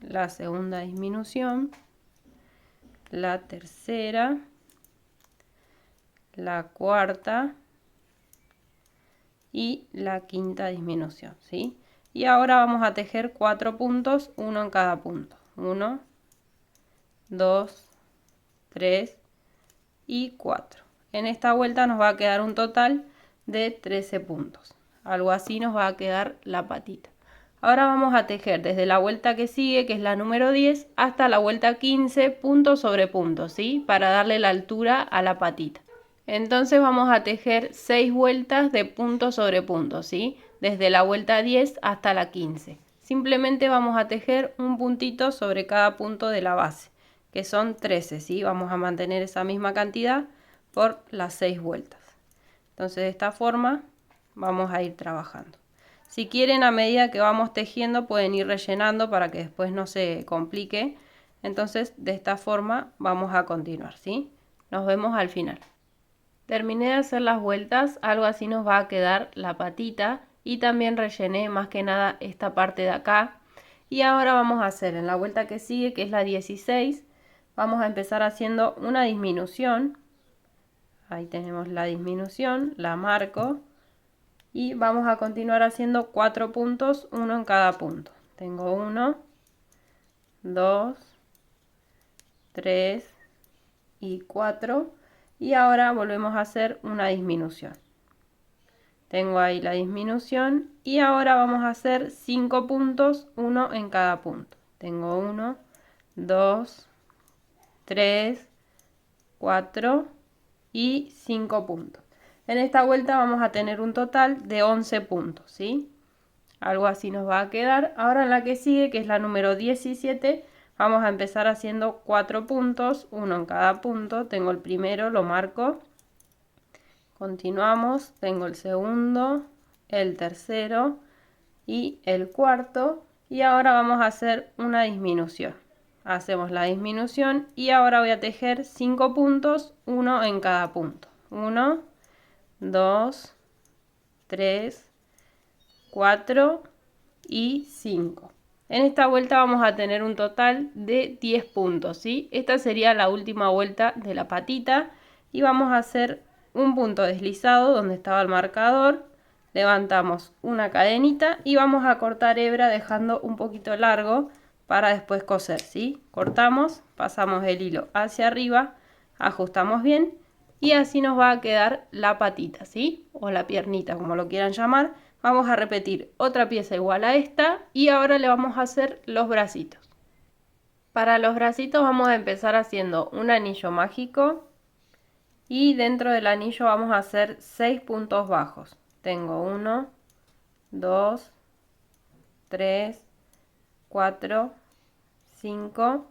la segunda disminución, la tercera, la cuarta y la quinta disminución, ¿sí? Y ahora vamos a tejer 4 puntos, uno en cada punto. 1, 2, 3 y 4. En esta vuelta nos va a quedar un total de 13 puntos. Algo así nos va a quedar la patita. Ahora vamos a tejer desde la vuelta que sigue, que es la número 10, hasta la vuelta 15, punto sobre punto, ¿sí? Para darle la altura a la patita. Entonces vamos a tejer 6 vueltas de punto sobre punto, ¿sí? Desde la vuelta 10 hasta la 15. Simplemente vamos a tejer un puntito sobre cada punto de la base, que son 13, ¿sí? Vamos a mantener esa misma cantidad por las 6 vueltas. Entonces de esta forma vamos a ir trabajando. Si quieren, a medida que vamos tejiendo pueden ir rellenando para que después no se complique. Entonces de esta forma vamos a continuar, ¿sí? Nos vemos al final. Terminé de hacer las vueltas, algo así nos va a quedar la patita y también rellené más que nada esta parte de acá. Y ahora vamos a hacer en la vuelta que sigue, que es la 16, vamos a empezar haciendo una disminución. Ahí tenemos la disminución, la marco y vamos a continuar haciendo 4 puntos, uno en cada punto. Tengo 1, 2, 3 y 4. Y ahora volvemos a hacer una disminución. Tengo ahí la disminución y ahora vamos a hacer 5 puntos, uno en cada punto. Tengo 1, 2, 3, 4 y 5 puntos. En esta vuelta vamos a tener un total de 11 puntos, ¿sí? Algo así nos va a quedar. Ahora en la que sigue, que es la número 17, vamos a empezar haciendo 4 puntos, uno en cada punto. Tengo el primero, lo marco. Continuamos, tengo el segundo, el tercero y el cuarto. Y ahora vamos a hacer una disminución. Hacemos la disminución y ahora voy a tejer 5 puntos, uno en cada punto. 1, 2, 3, 4 y 5. En esta vuelta vamos a tener un total de 10 puntos, ¿sí? Esta sería la última vuelta de la patita y vamos a hacer un punto deslizado donde estaba el marcador. Levantamos una cadenita y vamos a cortar hebra dejando un poquito largo para después coser, ¿sí? Cortamos, pasamos el hilo hacia arriba, ajustamos bien y así nos va a quedar la patita, ¿sí? O la piernita, como lo quieran llamar. Vamos a repetir otra pieza igual a esta y ahora le vamos a hacer los bracitos. Para los bracitos vamos a empezar haciendo un anillo mágico y dentro del anillo vamos a hacer 6 puntos bajos. Tengo 1, 2, 3, 4, 5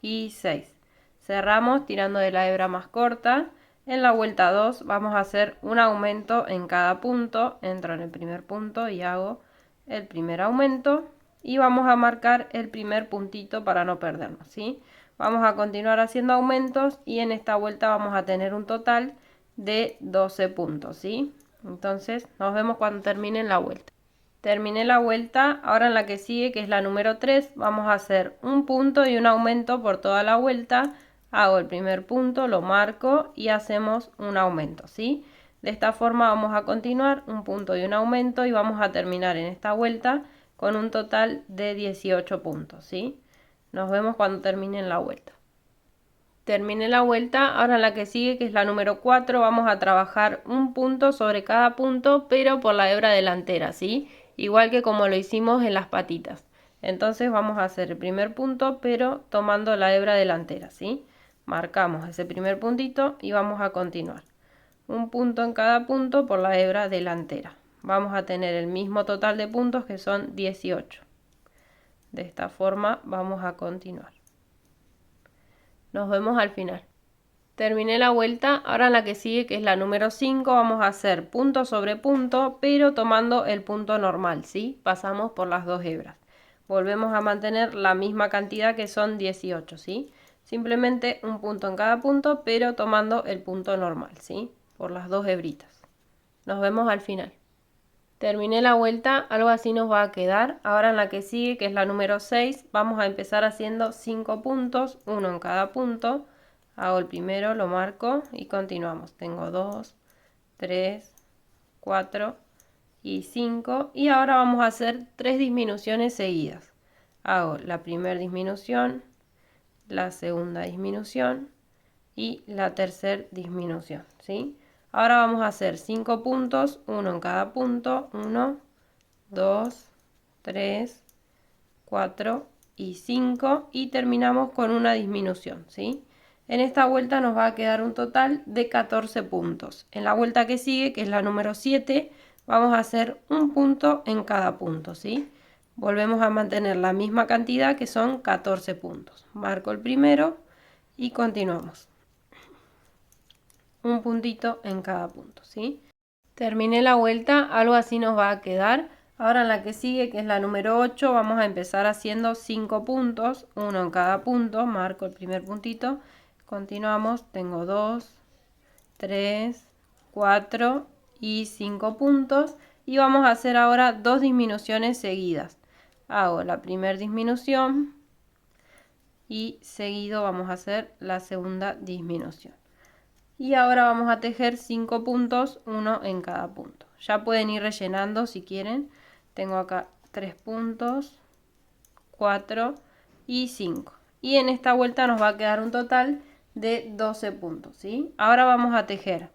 y 6. Cerramos tirando de la hebra más corta. En la vuelta 2 vamos a hacer un aumento en cada punto. Entro en el primer punto y hago el primer aumento. Y vamos a marcar el primer puntito para no perdernos, ¿sí? Vamos a continuar haciendo aumentos y en esta vuelta vamos a tener un total de 12 puntos, ¿sí? Entonces nos vemos cuando termine la vuelta. Terminé la vuelta, ahora en la que sigue, que es la número 3, vamos a hacer un punto y un aumento por toda la vuelta. Hago el primer punto, lo marco y hacemos un aumento, ¿sí? De esta forma vamos a continuar un punto y un aumento y vamos a terminar en esta vuelta con un total de 18 puntos, ¿sí? Nos vemos cuando termine la vuelta. Terminé la vuelta, ahora en la que sigue, que es la número 4, vamos a trabajar un punto sobre cada punto, pero por la hebra delantera, ¿sí? Igual que como lo hicimos en las patitas. Entonces vamos a hacer el primer punto, pero tomando la hebra delantera, ¿sí? Marcamos ese primer puntito y vamos a continuar. Un punto en cada punto por la hebra delantera. Vamos a tener el mismo total de puntos, que son 18. De esta forma vamos a continuar. Nos vemos al final. Terminé la vuelta, ahora en la que sigue, que es la número 5, vamos a hacer punto sobre punto, pero tomando el punto normal, ¿sí? Pasamos por las dos hebras. Volvemos a mantener la misma cantidad, que son 18, ¿sí? Simplemente un punto en cada punto, pero tomando el punto normal, ¿sí? Por las dos hebritas. Nos vemos al final. Terminé la vuelta, algo así nos va a quedar. Ahora en la que sigue, que es la número 6, vamos a empezar haciendo 5 puntos, uno en cada punto. Hago el primero, lo marco y continuamos. Tengo 2, 3, 4 y 5. Y ahora vamos a hacer 3 disminuciones seguidas. Hago la primera disminución, la segunda disminución y la tercera disminución, ¿sí? Ahora vamos a hacer 5 puntos, uno en cada punto. 1, 2, 3, 4 y 5. Y terminamos con una disminución, ¿sí? En esta vuelta nos va a quedar un total de 14 puntos. En la vuelta que sigue, que es la número 7, vamos a hacer un punto en cada punto, ¿sí? Volvemos a mantener la misma cantidad, que son 14 puntos. Marco el primero y continuamos. Un puntito en cada punto, ¿sí? Terminé la vuelta, algo así nos va a quedar. Ahora en la que sigue, que es la número 8, vamos a empezar haciendo 5 puntos, uno en cada punto. Marco el primer puntito, continuamos, tengo 2, 3, 4 y 5 puntos. Y vamos a hacer ahora 2 disminuciones seguidas. Hago la primera disminución y seguido vamos a hacer la segunda disminución. Y ahora vamos a tejer 5 puntos, uno en cada punto. Ya pueden ir rellenando si quieren. Tengo acá 3 puntos, 4 y 5. Y en esta vuelta nos va a quedar un total de 12 puntos, ¿sí? Ahora vamos a tejer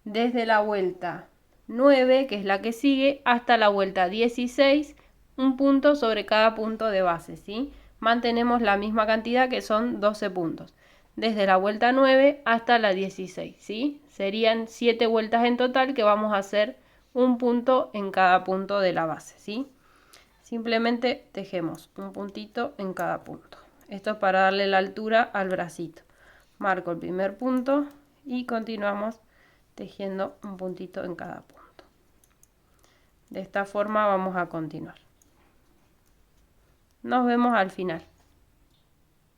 desde la vuelta 9, que es la que sigue, hasta la vuelta 16, un punto sobre cada punto de base, ¿sí? Mantenemos la misma cantidad, que son 12 puntos. Desde la vuelta 9 hasta la 16, ¿sí? Serían 7 vueltas en total, que vamos a hacer un punto en cada punto de la base, ¿sí? Simplemente tejemos un puntito en cada punto. Esto es para darle la altura al bracito. Marco el primer punto y continuamos tejiendo un puntito en cada punto. De esta forma vamos a continuar. Nos vemos al final.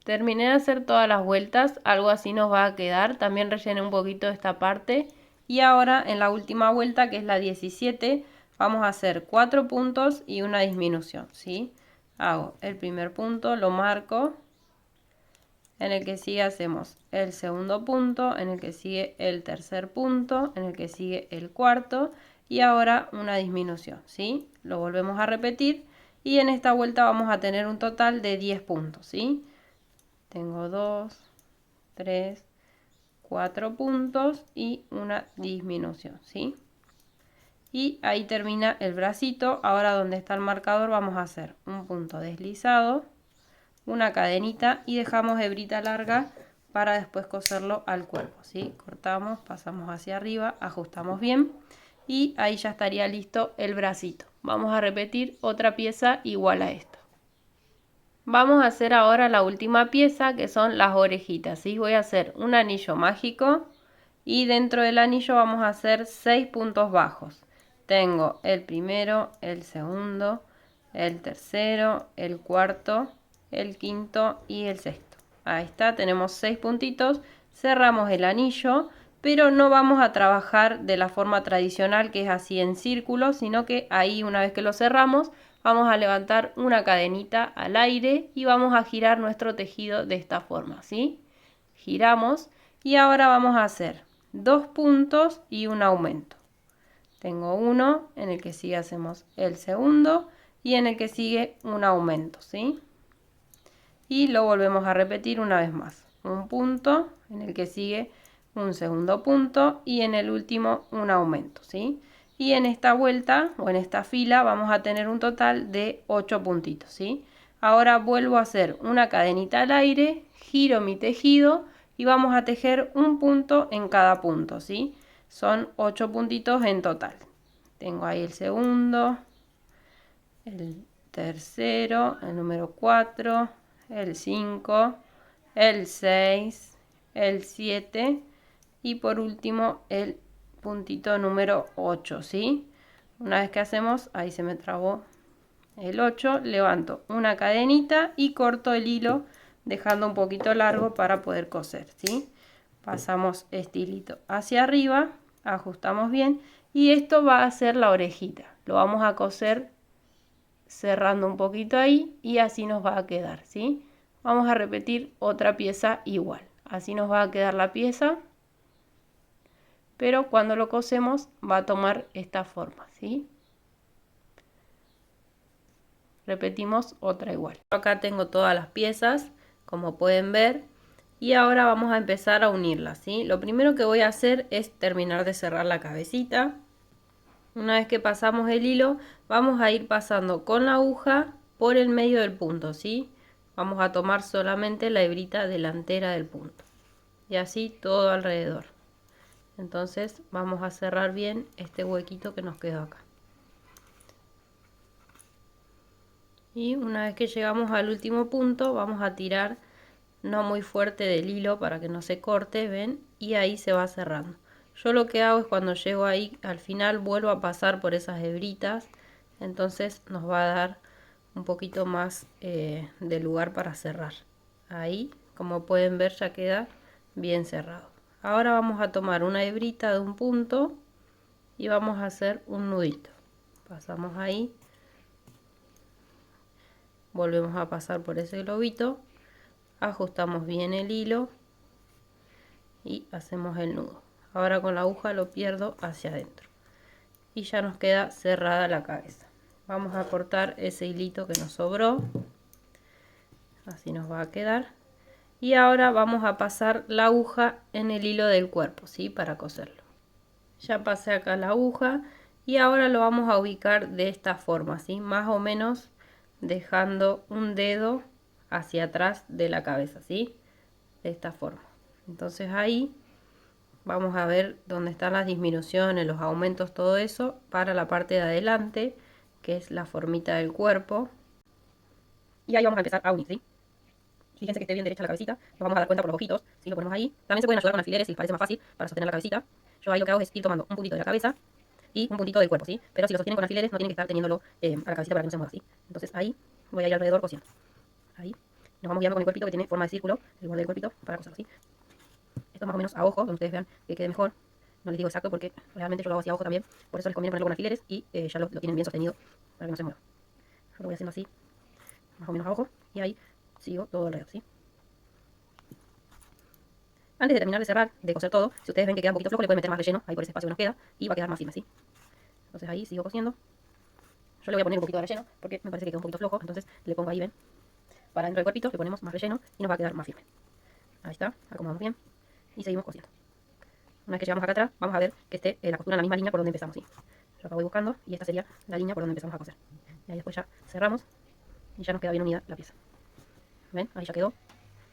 Terminé de hacer todas las vueltas, algo así nos va a quedar. También rellené un poquito esta parte. Y ahora en la última vuelta, que es la 17, vamos a hacer 4 puntos y una disminución, ¿sí? Hago el primer punto, lo marco. En el que sigue hacemos el segundo punto, en el que sigue el tercer punto, en el que sigue el cuarto y ahora una disminución, ¿sí? Lo volvemos a repetir y en esta vuelta vamos a tener un total de 10 puntos, ¿sí? Tengo 2, 3, 4 puntos y una disminución, ¿sí? Y ahí termina el bracito. Ahora donde está el marcador vamos a hacer un punto deslizado, una cadenita y dejamos hebrita larga para después coserlo al cuerpo, ¿sí? Cortamos, pasamos hacia arriba, ajustamos bien y ahí ya estaría listo el bracito. Vamos a repetir otra pieza igual a esta. Vamos a hacer ahora la última pieza, que son las orejitas, ¿sí? Voy a hacer un anillo mágico y dentro del anillo vamos a hacer 6 puntos bajos. Tengo el primero, el segundo, el tercero, el cuarto, el quinto y el sexto. Ahí está, tenemos 6 puntitos. Cerramos el anillo, pero no vamos a trabajar de la forma tradicional, que es así en círculo, sino que ahí, una vez que lo cerramos, vamos a levantar una cadenita al aire y vamos a girar nuestro tejido de esta forma, ¿sí? Giramos y ahora vamos a hacer 2 puntos y un aumento. Tengo uno, en el que sigue hacemos el segundo y en el que sigue un aumento, ¿sí? Y lo volvemos a repetir una vez más. Un punto, en el que sigue un segundo punto y en el último un aumento, ¿sí? Y en esta vuelta o en esta fila vamos a tener un total de 8 puntitos, ¿sí? Ahora vuelvo a hacer una cadenita al aire, giro mi tejido y vamos a tejer un punto en cada punto, ¿sí? Son 8 puntitos en total. Tengo ahí el segundo, el tercero, el número 4, el 5, el 6, el 7 y por último el puntito número 8, ¿sí? Una vez que hacemos, ahí se me trabó el 8, levanto una cadenita y corto el hilo dejando un poquito largo para poder coser, ¿sí? Pasamos este hilito hacia arriba, ajustamos bien y esto va a ser la orejita. Lo vamos a coser cerrando un poquito ahí y así nos va a quedar, ¿sí? Vamos a repetir otra pieza igual. Así nos va a quedar la pieza, pero cuando lo cosemos va a tomar esta forma, ¿sí? Repetimos otra igual. Acá tengo todas las piezas, como pueden ver, y ahora vamos a empezar a unirlas, ¿sí? Lo primero que voy a hacer es terminar de cerrar la cabecita. Una vez que pasamos el hilo, vamos a ir pasando con la aguja por el medio del punto, ¿sí? Vamos a tomar solamente la hebrita delantera del punto. Y así todo alrededor. Entonces vamos a cerrar bien este huequito que nos quedó acá. Y una vez que llegamos al último punto, vamos a tirar no muy fuerte del hilo para que no se corte, ¿ven? Y ahí se va cerrando. Yo lo que hago es cuando llego ahí al final vuelvo a pasar por esas hebritas, entonces nos va a dar un poquito más de lugar para cerrar. Ahí, como pueden ver, ya queda bien cerrado. Ahora vamos a tomar una hebrita de un punto y vamos a hacer un nudito. Pasamos ahí, volvemos a pasar por ese globito, ajustamos bien el hilo y hacemos el nudo. Ahora con la aguja lo pierdo hacia adentro y ya nos queda cerrada la cabeza. Vamos a cortar ese hilito que nos sobró, así nos va a quedar. Y ahora vamos a pasar la aguja en el hilo del cuerpo, ¿sí? Para coserlo. Ya pasé acá la aguja y ahora lo vamos a ubicar de esta forma, ¿sí? Más o menos dejando un dedo hacia atrás de la cabeza, ¿sí? De esta forma. Entonces ahí vamos a ver dónde están las disminuciones, los aumentos, todo eso para la parte de adelante, que es la formita del cuerpo. Y ahí vamos a empezar a unir, ¿sí? Fíjense que esté bien derecha la cabecita, nos vamos a dar cuenta por los ojitos, si lo ponemos ahí. También se pueden ayudar con alfileres si les parece más fácil para sostener la cabecita. Yo ahí lo que hago es ir tomando un puntito de la cabeza y un puntito del cuerpo, ¿sí? Pero si lo sostienen con alfileres no tienen que estar teniéndolo a la cabecita para que no se mueva, ¿sí? Entonces ahí voy a ir alrededor cosiendo. Ahí nos vamos guiando con el cuerpito que tiene forma de círculo, el borde del cuerpito, para coserlo, ¿sí? Esto más o menos a ojo, donde ustedes vean que quede mejor. No les digo exacto porque realmente yo lo hago así a ojo también. Por eso les conviene ponerlo con alfileres y ya lo tienen bien sostenido para que no se mueva. Yo lo voy haciendo así, más o menos a ojo, y ahí sigo todo alrededor, ¿sí? Antes de terminar de cerrar, de coser todo, si ustedes ven que queda un poquito flojo, le pueden meter más relleno ahí por ese espacio que nos queda y va a quedar más firme, ¿sí? Entonces ahí sigo cosiendo. Yo le voy a poner un poquito de relleno porque me parece que queda un poquito flojo, entonces le pongo ahí, ven, para dentro del cuerpito le ponemos más relleno y nos va a quedar más firme. Ahí está, acomodamos bien y seguimos cosiendo. Una vez que llegamos acá atrás, vamos a ver que esté la costura en la misma línea por donde empezamos, ¿sí? Yo acá voy buscando y esta sería la línea por donde empezamos a coser. Y ahí después ya cerramos y ya nos queda bien unida la pieza. ¿Ven? Ahí ya quedó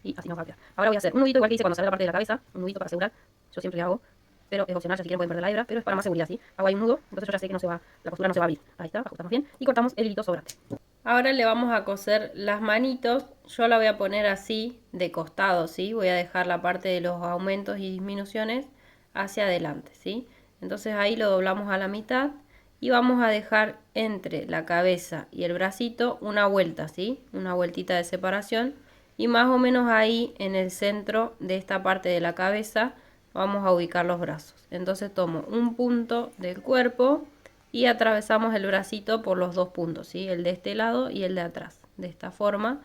y así nos va a quedar. Ahora voy a hacer un nudito igual que hice cuando sale la parte de la cabeza, un nudito para asegurar. Yo siempre le hago, pero es opcional, ya si quieren pueden perder la hebra, pero es para más seguridad, ¿sí? Hago ahí un nudo, entonces yo ya sé que no se va, la costura no se va a abrir. Ahí está, ajustamos bien y cortamos el hilito sobrante. Ahora le vamos a coser las manitos. Yo la voy a poner así de costado, ¿sí? Voy a dejar la parte de los aumentos y disminuciones hacia adelante, ¿sí? Entonces ahí lo doblamos a la mitad y vamos a dejar entre la cabeza y el bracito una vuelta, ¿sí? Una vueltita de separación y más o menos ahí en el centro de esta parte de la cabeza vamos a ubicar los brazos. Entonces tomo un punto del cuerpo y atravesamos el bracito por los dos puntos, ¿sí? El de este lado y el de atrás, de esta forma,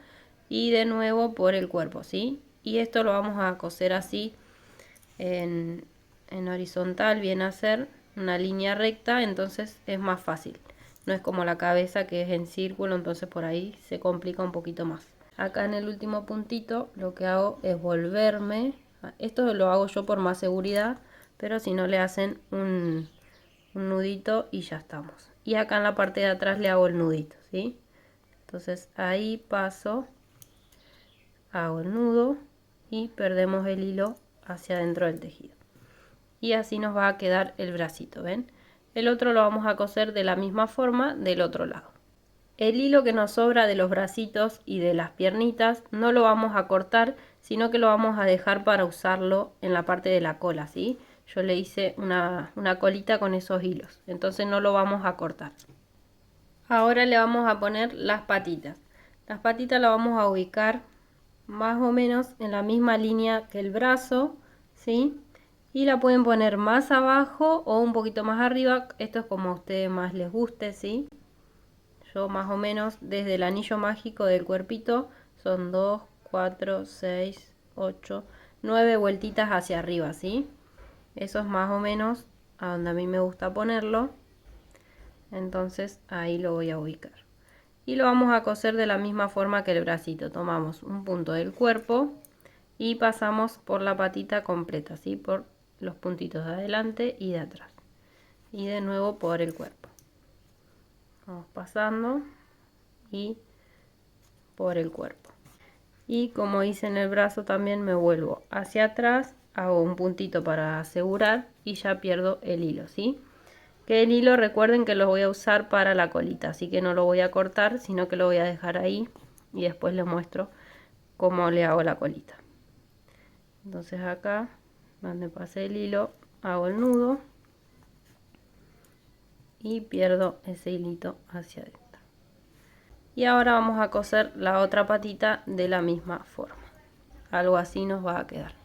y de nuevo por el cuerpo, ¿sí? Y esto lo vamos a coser así en horizontal, viene a ser una línea recta, entonces es más fácil. No es como la cabeza que es en círculo, entonces por ahí se complica un poquito más. Acá en el último puntito lo que hago es volverme. Esto lo hago yo por más seguridad, pero si no le hacen un nudito y ya estamos. Y acá en la parte de atrás le hago el nudito, ¿sí? Entonces ahí paso, hago el nudo y perdemos el hilo hacia adentro del tejido. Y así nos va a quedar el bracito, ¿ven? El otro lo vamos a coser de la misma forma del otro lado. El hilo que nos sobra de los bracitos y de las piernitas no lo vamos a cortar, sino que lo vamos a dejar para usarlo en la parte de la cola, ¿sí? Yo le hice una colita con esos hilos, entonces no lo vamos a cortar. Ahora le vamos a poner las patitas. Las patitas las vamos a ubicar más o menos en la misma línea que el brazo, ¿sí? Y la pueden poner más abajo o un poquito más arriba, esto es como a ustedes más les guste, ¿sí? Yo más o menos desde el anillo mágico del cuerpito son 2, 4, 6, 8, 9 vueltitas hacia arriba, ¿sí? Eso es más o menos a donde a mí me gusta ponerlo. Entonces ahí lo voy a ubicar. Y lo vamos a coser de la misma forma que el bracito. Tomamos un punto del cuerpo y pasamos por la patita completa, ¿sí? Por los puntitos de adelante y de atrás. Y de nuevo por el cuerpo. Vamos pasando y por el cuerpo. Y como hice en el brazo también me vuelvo hacia atrás, hago un puntito para asegurar y ya pierdo el hilo, ¿sí? Que el hilo recuerden que lo voy a usar para la colita, así que no lo voy a cortar, sino que lo voy a dejar ahí y después les muestro cómo le hago la colita. Entonces acá, donde pasé el hilo, hago el nudo y pierdo ese hilito hacia adentro. Y ahora vamos a coser la otra patita de la misma forma. Algo así nos va a quedar.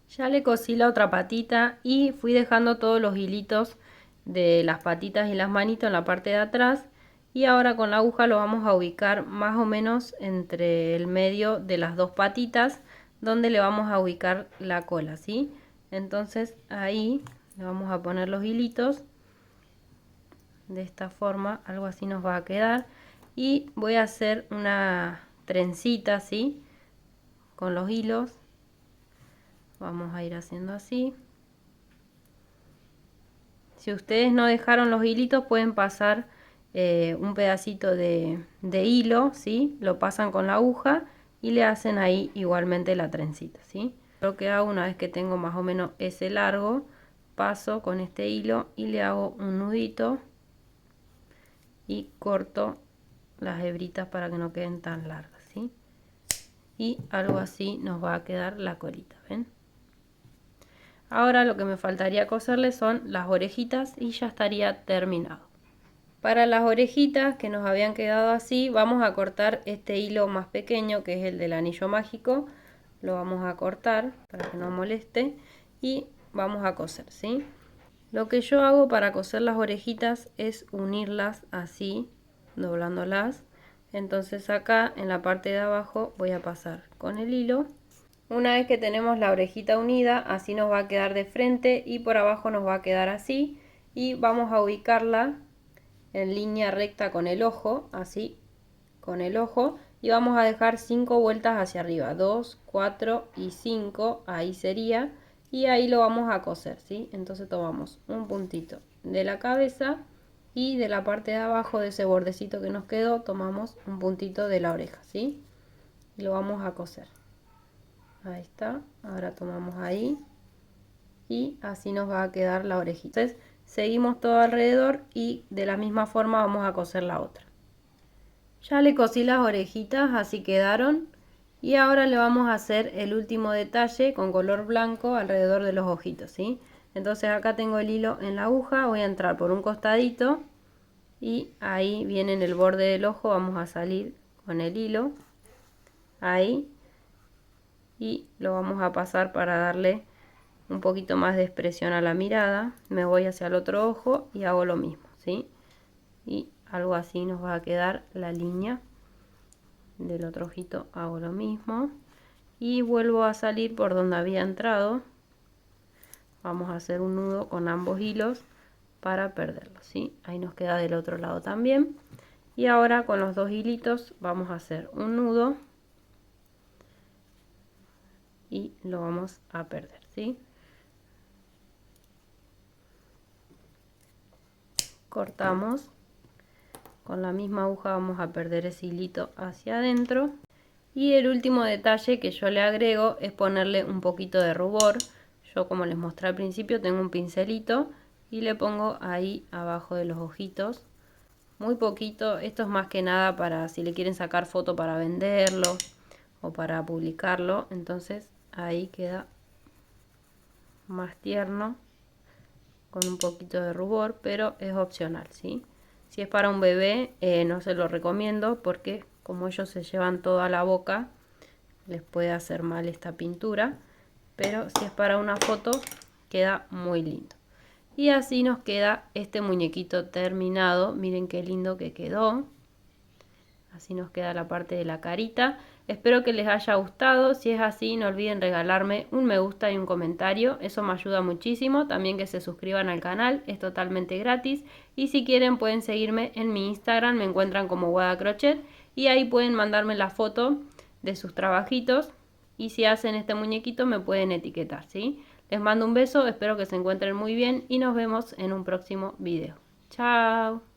Ya le cosí la otra patita y fui dejando todos los hilitos de las patitas y las manitos en la parte de atrás. Y ahora con la aguja lo vamos a ubicar más o menos entre el medio de las dos patitas, donde le vamos a ubicar la cola, ¿sí? Entonces ahí le vamos a poner los hilitos. De esta forma, algo así nos va a quedar. Y voy a hacer una trencita, ¿sí? Con los hilos vamos a ir haciendo así. Si ustedes no dejaron los hilitos, pueden pasar un pedacito de hilo, ¿sí? Lo pasan con la aguja y le hacen ahí igualmente la trencita, ¿sí? Lo que hago una vez que tengo más o menos ese largo, paso con este hilo y le hago un nudito y corto las hebritas para que no queden tan largas, ¿sí? Y algo así nos va a quedar la colita, ¿ven? Ahora lo que me faltaría coserle son las orejitas y ya estaría terminado. Para las orejitas que nos habían quedado así, vamos a cortar este hilo más pequeño, que es el del anillo mágico. Lo vamos a cortar para que no moleste y vamos a coser, ¿sí? Lo que yo hago para coser las orejitas es unirlas así, doblándolas. Entonces acá en la parte de abajo voy a pasar con el hilo. Una vez que tenemos la orejita unida, así nos va a quedar de frente y por abajo nos va a quedar así. Y vamos a ubicarla en línea recta con el ojo, así, con el ojo. Y vamos a dejar 5 vueltas hacia arriba, 2, 4 y 5, ahí sería. Y ahí lo vamos a coser, ¿sí? Entonces tomamos un puntito de la cabeza y de la parte de abajo de ese bordecito que nos quedó, tomamos un puntito de la oreja, ¿sí? Y lo vamos a coser. Ahí está, ahora tomamos ahí y así nos va a quedar la orejita. Entonces seguimos todo alrededor y de la misma forma vamos a coser la otra. Ya le cosí las orejitas, así quedaron. Y ahora le vamos a hacer el último detalle con color blanco alrededor de los ojitos, ¿sí? Entonces acá tengo el hilo en la aguja, voy a entrar por un costadito y ahí viene en el borde del ojo, vamos a salir con el hilo, ahí, y lo vamos a pasar para darle un poquito más de expresión a la mirada. Me voy hacia el otro ojo y hago lo mismo, ¿sí? Y algo así nos va a quedar la línea. Del otro ojito hago lo mismo y vuelvo a salir por donde había entrado. Vamos a hacer un nudo con ambos hilos para perderlo, ¿sí? Ahí nos queda del otro lado también. Y ahora con los dos hilitos vamos a hacer un nudo y lo vamos a perder, ¿sí? Cortamos. Con la misma aguja vamos a perder ese hilito hacia adentro. Y el último detalle que yo le agrego es ponerle un poquito de rubor. Yo, como les mostré al principio, tengo un pincelito y le pongo ahí abajo de los ojitos. Muy poquito, esto es más que nada para si le quieren sacar foto para venderlo o para publicarlo. Entonces ahí queda más tierno con un poquito de rubor, pero es opcional, ¿sí? Si es para un bebé, no se lo recomiendo porque como ellos se llevan toda la boca, les puede hacer mal esta pintura. Pero si es para una foto, queda muy lindo. Y así nos queda este muñequito terminado. Miren qué lindo que quedó. Así nos queda la parte de la carita. Espero que les haya gustado. Si es así, no olviden regalarme un me gusta y un comentario. Eso me ayuda muchísimo. También que se suscriban al canal. Es totalmente gratis. Y si quieren pueden seguirme en mi Instagram. Me encuentran como Guada Crochet. Y ahí pueden mandarme la foto de sus trabajitos. Y si hacen este muñequito me pueden etiquetar, ¿sí? Les mando un beso. Espero que se encuentren muy bien. Y nos vemos en un próximo video. Chao.